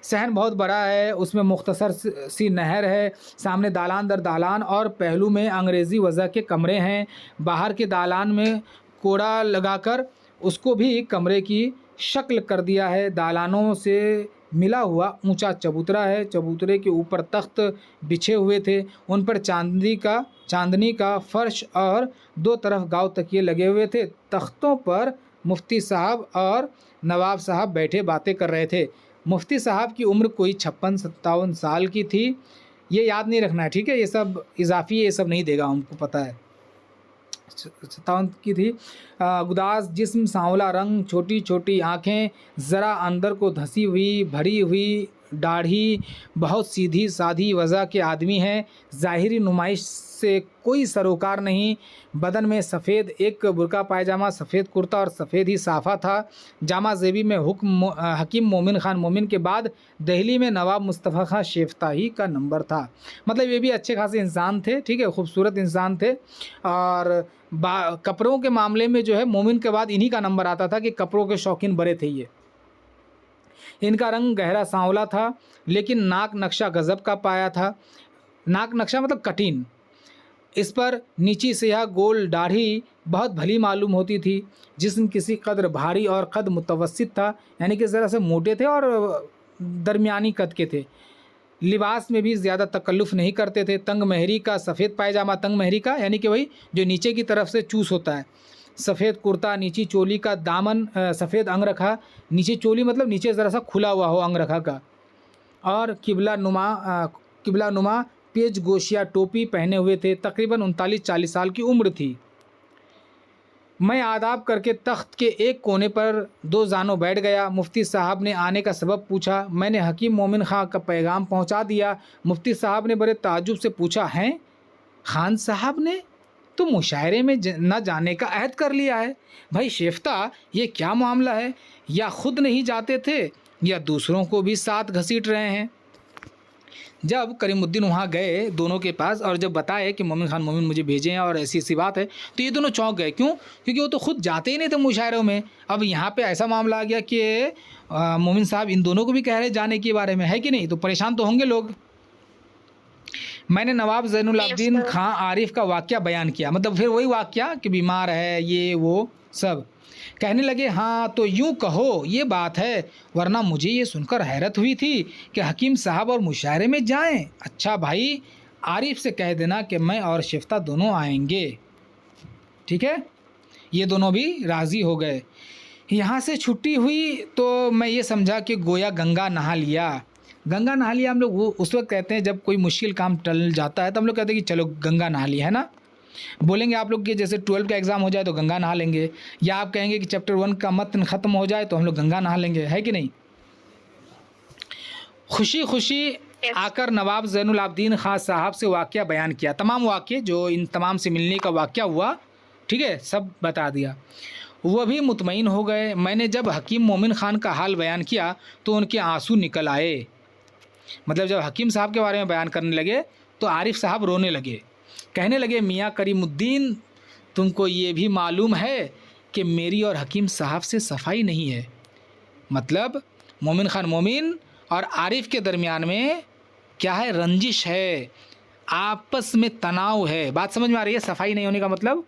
सहन बहुत बड़ा है, उसमें मुख्तसर सी नहर है, सामने दालान दर दालान और पहलू में अंग्रेज़ी वजह के कमरे हैं। बाहर के दालान में कोड़ा लगाकर उसको भी कमरे की शक्ल कर दिया है। दालानों से मिला हुआ ऊंचा चबूतरा है। चबूतरे के ऊपर तख्त बिछे हुए थे, उन पर चांदनी का फर्श और दो तरफ गाँव तकिए लगे हुए थे। तख्तों पर मुफ्ती साहब और नवाब साहब बैठे बातें कर रहे थे। मुफ्ती साहब की उम्र कोई 56-57 साल की थी। ये याद नहीं रखना है, ठीक है, ये सब इजाफी है, ये सब नहीं देगा, हमको पता है। 57 की थी। गुदास जिस्म, सांवला रंग, छोटी छोटी आँखें, ज़रा अंदर को धंसी हुई भरी हुई दाढ़ी, बहुत सीधी सादी वज़ा के आदमी हैं, ज़ाहिरी नुमाइश से कोई सरोकार नहीं। बदन में सफ़ेद एक बुर्का पायजामा, सफ़ेद कुर्ता और सफ़ेद ही साफ़ा था। जामा ज़ेबी में हकीम मोमिन ख़ान मोमिन के बाद दिल्ली में नवाब मुस्तफ़ा ख़ान शेफ्ताही का नंबर था। मतलब ये भी अच्छे खासे इंसान थे, ठीक है, खूबसूरत इंसान थे। और कपड़ों के मामले में जो है मोमिन के बाद इन्हीं का नंबर आता था कि कपड़ों के शौकीन बड़े थे ये। इनका रंग गहरा सांवला था, लेकिन नाक नक्शा गज़ब का पाया था। नाक नक्शा मतलब कठिन। इस पर नीची स्याह गोल दाढ़ी बहुत भली मालूम होती थी। जिस्म किसी कदर भारी और कद मुतवस्सित था, यानी कि ज़रा से मोटे थे और दरमियानी कद के थे। लिबास में भी ज़्यादा तकल्लुफ़ नहीं करते थे। तंग महरी का सफ़ेद पायजामा, तंग महरी का यानी कि वही जो नीचे की तरफ से चूस होता है, सफ़ेद कुर्ता, नीची चोली का दामन सफ़ेद अंग रखा, नीचे चोली मतलब नीचे ज़रा सा खुला हुआ हो अंग रखा का, और किबला नुमा पेज गोशिया टोपी पहने हुए थे। तकरीबन 39-40 साल की उम्र थी। मैं आदाब करके तख्त के एक कोने पर दो जानों बैठ गया। मुफ्ती साहब ने आने का सबब पूछा। मैंने हकीम मोमिन ख़ान का पैगाम पहुंचा दिया। मुफ्ती साहब ने बड़े ताज्जुब से पूछा, हैं खान साहब ने तो मुशायरे में न जाने का अहद कर लिया है। भाई शेफ्ता, ये क्या मामला है? या ख़ुद नहीं जाते थे या दूसरों को भी साथ घसीट रहे हैं? जब करीमुद्दीन वहाँ गए दोनों के पास और जब बताए कि मोमिन ख़ान मोमिन मुझे भेजे हैं और ऐसी ऐसी बात है, तो ये दोनों चौंक गए। क्यों? क्योंकि वो तो खुद जाते ही नहीं थे मुशायरों में। अब यहाँ पे ऐसा मामला आ गया कि मोमिन साहब इन दोनों को भी कह रहे जाने के बारे में, है कि नहीं? तो परेशान तो होंगे लोग। मैंने नवाब ज़ैनुल आबिदीन खां आरिफ का वाक़या बयान किया, मतलब फिर वही वाक़या कि बीमार है ये वो सब। कहने लगे, हाँ तो यूँ कहो ये बात है, वरना मुझे ये सुनकर हैरत हुई थी कि हकीम साहब और मुशायरे में जाएं। अच्छा भाई, आरिफ से कह देना कि मैं और शिफ्ता दोनों आएंगे, ठीक है? ये दोनों भी राज़ी हो गए। यहाँ से छुट्टी हुई तो मैं ये समझा कि गोया गंगा नहा लिया। गंगा नहा लिया हम लोग वो उस वक्त कहते हैं जब कोई मुश्किल काम टल जाता है, तो हम लोग कहते हैं कि चलो गंगा नहा लिया, है ना? बोलेंगे आप लोग कि जैसे 12 का एग्ज़ाम हो जाए तो गंगा नहा लेंगे, या आप कहेंगे कि चैप्टर 1 का मतन ख़त्म हो जाए तो हम लोग गंगा नहा लेंगे, है कि नहीं? खुशी खुशी आकर नवाब ज़ैनुल आबिदीन खान साहब से वाक़या बयान किया। तमाम वाक़े जो इन तमाम से मिलने का वाक़या हुआ, ठीक है, सब बता दिया। वह भी मुतमईन हो गए। मैंने जब हकीम मोमिन ख़ान का हाल बयान किया तो उनके आंसू निकल आए। मतलब जब हकीम साहब के बारे में बयान करने लगे तो आरिफ साहब रोने लगे। कहने लगे, मियाँ करीमुद्दीन, तुमको ये भी मालूम है कि मेरी और हकीम साहब से सफाई नहीं है। मतलब मोमिन ख़ान मोमिन और आरिफ के दरमियान में क्या है? रंजिश है, आपस में तनाव है। बात समझ में आ रही है? सफाई नहीं होने का मतलब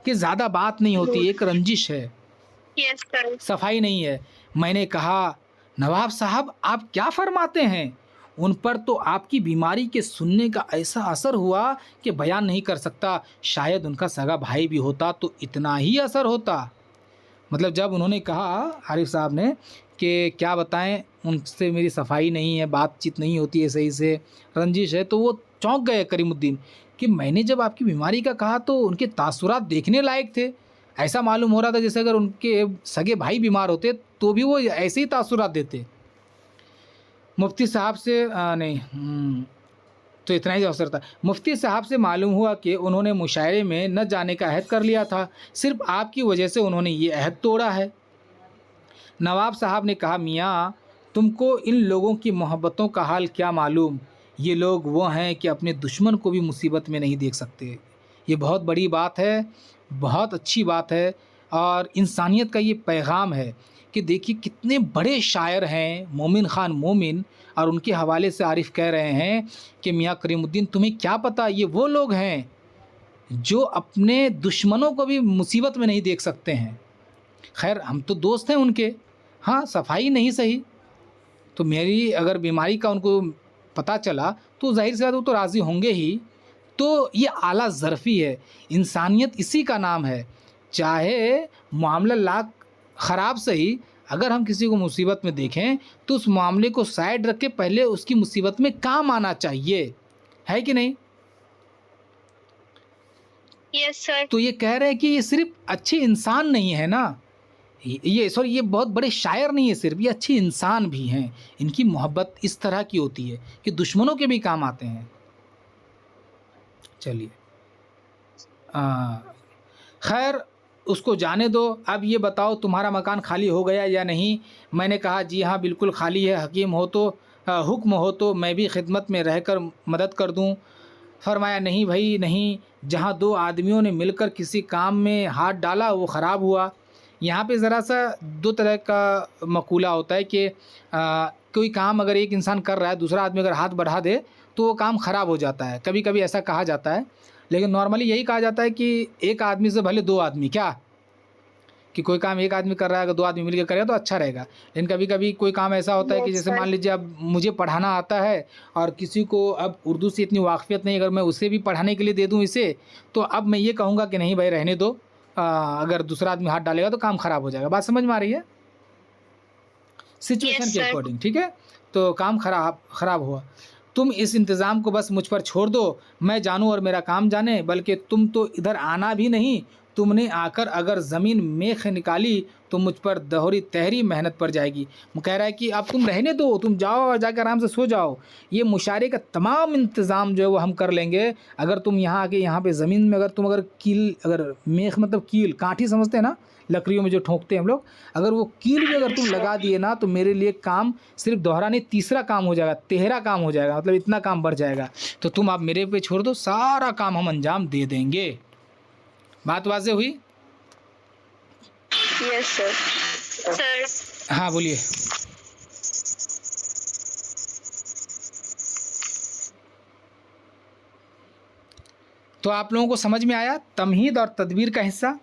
कि ज़्यादा बात नहीं होती, एक रंजिश है, यस सर। सफाई नहीं है। मैंने कहा, नवाब साहब आप क्या फरमाते हैं? उन पर तो आपकी बीमारी के सुनने का ऐसा असर हुआ कि बयान नहीं कर सकता। शायद उनका सगा भाई भी होता तो इतना ही असर होता। मतलब जब उन्होंने कहा आरिफ साहब ने कि क्या बताएं, उनसे मेरी सफाई नहीं है, बातचीत नहीं होती है सही से, रंजिश है, तो वो चौंक गए करीमुद्दीन कि मैंने जब आपकी बीमारी का कहा तो उनके तासुरात देखने लायक थे। ऐसा मालूम हो रहा था जैसे अगर उनके सगे भाई बीमार होते तो भी वो ऐसे ही तासुरात देते। मुफ्ती साहब से तो इतना ही अवसर था। मुफ्ती साहब से मालूम हुआ कि उन्होंने मुशायरे में न जाने का अहद कर लिया था। सिर्फ आपकी वजह से उन्होंने ये अहद तोड़ा है। नवाब साहब ने कहा, मियाँ तुमको इन लोगों की मोहब्बतों का हाल क्या मालूम? ये लोग वो हैं कि अपने दुश्मन को भी मुसीबत में नहीं देख सकते। ये बहुत बड़ी बात है, बहुत अच्छी बात है, और इंसानियत का ये पैगाम है कि देखिए कितने बड़े शायर हैं मोमिन ख़ान मोमिन, और उनके हवाले से आरिफ कह रहे हैं कि मियाँ करीमुद्दीन तुम्हें क्या पता, ये वो लोग हैं जो अपने दुश्मनों को भी मुसीबत में नहीं देख सकते हैं। खैर हम तो दोस्त हैं उनके, हाँ सफाई नहीं सही, तो मेरी अगर बीमारी का उनको पता चला तो जाहिर सी बात वो तो राज़ी होंगे ही। तो ये आला ज़रफ़ी है, इंसानियत इसी का नाम है। चाहे मामला लाख ख़राब सही, अगर हम किसी को मुसीबत में देखें तो उस मामले को साइड रख के पहले उसकी मुसीबत में काम आना चाहिए, है कि नहीं? Yes sir. तो ये कह रहे हैं कि ये सिर्फ अच्छे इंसान नहीं है ना, ये बहुत बड़े शायर नहीं है सिर्फ, ये अच्छे इंसान भी हैं। इनकी मोहब्बत इस तरह की होती है कि दुश्मनों के भी काम आते हैं। चलिए खैर उसको जाने दो। अब ये बताओ तुम्हारा मकान खाली हो गया या नहीं? मैंने कहा जी हाँ बिल्कुल खाली है, हकीम हो तो हुक्म हो तो मैं भी खिदमत में रहकर मदद कर दूं। फरमाया नहीं भाई नहीं, जहाँ दो आदमियों ने मिलकर किसी काम में हाथ डाला वो ख़राब हुआ। यहाँ पे ज़रा सा दो तरह का मकूला होता है कि कोई काम अगर एक इंसान कर रहा है, दूसरा आदमी अगर हाथ बढ़ा दे तो वो काम ख़राब हो जाता है। कभी कभी ऐसा कहा जाता है, लेकिन नॉर्मली यही कहा जाता है कि एक आदमी से भले दो आदमी, क्या कि कोई काम एक आदमी कर रहा है, अगर दो आदमी मिलकर करेगा तो अच्छा रहेगा। लेकिन कभी कभी कोई काम ऐसा होता है कि यस जैसे सर। मान लीजिए अब मुझे पढ़ाना आता है और किसी को अब उर्दू से इतनी वाकफियत नहीं, अगर मैं उसे भी पढ़ाने के लिए दे दूं इसे, तो अब मैं ये कहूँगा कि नहीं भाई रहने दो, अगर दूसरा आदमी हाथ डालेगा तो काम ख़राब हो जाएगा। बात समझ में आ रही है? सिचुएशन यस के सर। अकॉर्डिंग, ठीक है? तो काम ख़राब हुआ। तुम इस इंतज़ाम को बस मुझ पर छोड़ दो, मैं जानूँ और मेरा काम जाने। बल्कि तुम तो इधर आना भी नहीं, तुमने आकर अगर ज़मीन मेख निकाली तो मुझ पर दोहरी तहरी मेहनत पड़ जाएगी। वो कह रहा है कि अब तुम रहने दो, तुम जाओ और जाकर आराम से सो जाओ, ये मुशारे का तमाम इंतज़ाम जो है वो हम कर लेंगे। अगर तुम यहाँ आके यहाँ पे ज़मीन में अगर कील, अगर मेख मतलब कील, काठी समझते हैं ना, लकड़ियों में जो ठोंकते हैं हम लोग, अगर वो कील भी अगर तुम लगा दिए ना तो मेरे लिए काम सिर्फ दोहरा नहीं, तीसरा काम हो जाएगा, तेहरा काम हो जाएगा, मतलब इतना काम बढ़ जाएगा। तो तुम आप मेरे पे छोड़ दो, सारा काम हम अंजाम दे देंगे। बात वाज़ेह हुई? Yes sir. सर हाँ बोलिए। तो आप लोगों को समझ में आया तमहीद और तदबीर का हिस्सा?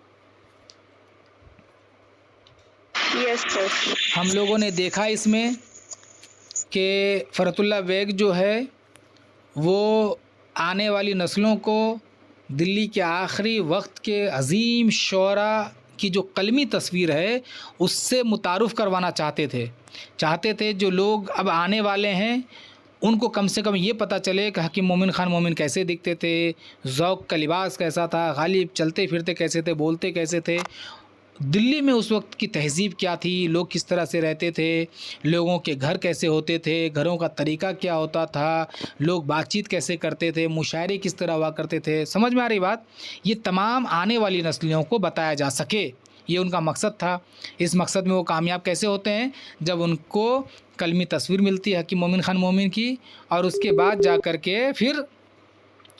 Yes sir. हम लोगों ने देखा इसमें कि फ़रतुल्लाह बेग जो है वो आने वाली नस्लों को दिल्ली के आखिरी वक्त के अज़ीम शोरा की जो कलमी तस्वीर है उससे मुतारुफ़ करवाना चाहते थे। जो लोग अब आने वाले हैं उनको कम से कम ये पता चले कि हकीम मोमिन ख़ान मोमिन कैसे दिखते थे, ज़ौक़ का लिबास कैसा था, गालिब चलते फिरते कैसे थे, बोलते कैसे थे, दिल्ली में उस वक्त की तहज़ीब क्या थी, लोग किस तरह से रहते थे, लोगों के घर कैसे होते थे, घरों का तरीक़ा क्या होता था, लोग बातचीत कैसे करते थे, मुशायरे किस तरह हुआ करते थे। समझ में आ रही बात? ये तमाम आने वाली नस्लों को बताया जा सके, ये उनका मकसद था। इस मकसद में वो कामयाब कैसे होते हैं? जब उनको कलमी तस्वीर मिलती है हकीम मोमिन ख़ान मोमिन की, और उसके बाद जा कर के फिर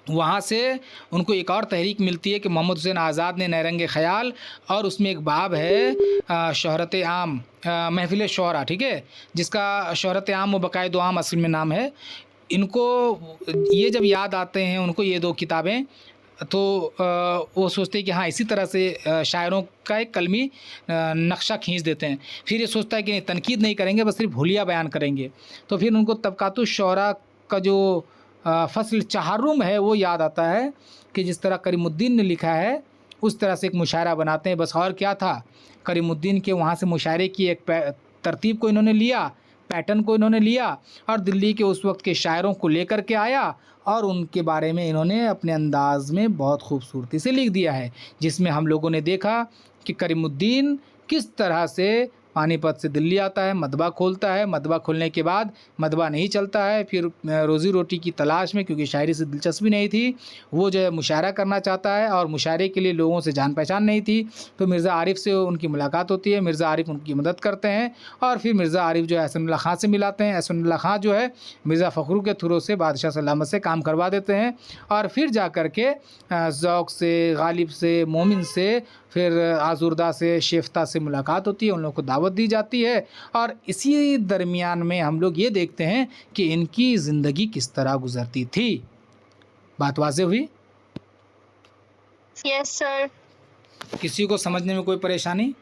वहाँ से उनको एक और तहरीक मिलती है कि मोहम्मद हुसैन आज़ाद ने नहरंग ख़याल, और उसमें एक बाब है शोहरत आम, महफ़िल शोहरा, ठीक है, जिसका शोहरत आम व बकायद आम असल में नाम है। इनको ये जब याद आते हैं उनको ये दो किताबें, तो वो सोचते हैं कि हाँ इसी तरह से शायरों का एक कलमी नक्शा खींच देते हैं। फिर ये सोचता है कि नहीं, तनकीद नहीं करेंगे, बस सिर्फ हुलिया बयान करेंगे। तो फिर उनको तबक़ातुश शोरा का जो फ़स्ल चहारुम है वो याद आता है कि जिस तरह करीमुद्दीन ने लिखा है उस तरह से एक मुशायरा बनाते हैं। बस और क्या था, करीमुद्दीन के वहाँ से मुशायरे की एक तरतीब को इन्होंने लिया, पैटर्न को इन्होंने लिया, और दिल्ली के उस वक्त के शायरों को लेकर के आया और उनके बारे में इन्होंने अपने अंदाज में बहुत खूबसूरती से लिख दिया है, जिसमें हम लोगों ने देखा कि करीमुद्दीन किस तरह से पानीपत से दिल्ली आता है, मदबा खोलता है, मदबा खोलने के बाद मदबा नहीं चलता है, फिर रोज़ी रोटी की तलाश में, क्योंकि शायरी से दिलचस्पी नहीं थी, वो जो है मुशायरा करना चाहता है, और मुशायरे के लिए लोगों से जान पहचान नहीं थी, तो मिर्ज़ा आरिफ से उनकी मुलाकात होती है, मिर्ज़ा आरिफ उनकी मदद करते हैं, और फिर मिर्ज़ा आरिफ जो है हसनुल्लाह खां से मिलाते हैं। हसनुल्लाह खां जो है मिर्ज़ा फ़खरू के थ्रू से बादशाह सलामत से काम करवा देते हैं, और फिर जा कर के ज़ौक़ से, गालिब से, मोमिन से, फिर आज़ुर्दा से, शेफ्ता से मुलाकात होती है, उन लोगों को दावत दी जाती है, और इसी दरमियान में हम लोग ये देखते हैं कि इनकी ज़िंदगी किस तरह गुज़रती थी। बात वाज़ेह हुई? Yes sir. किसी को समझने में कोई परेशानी?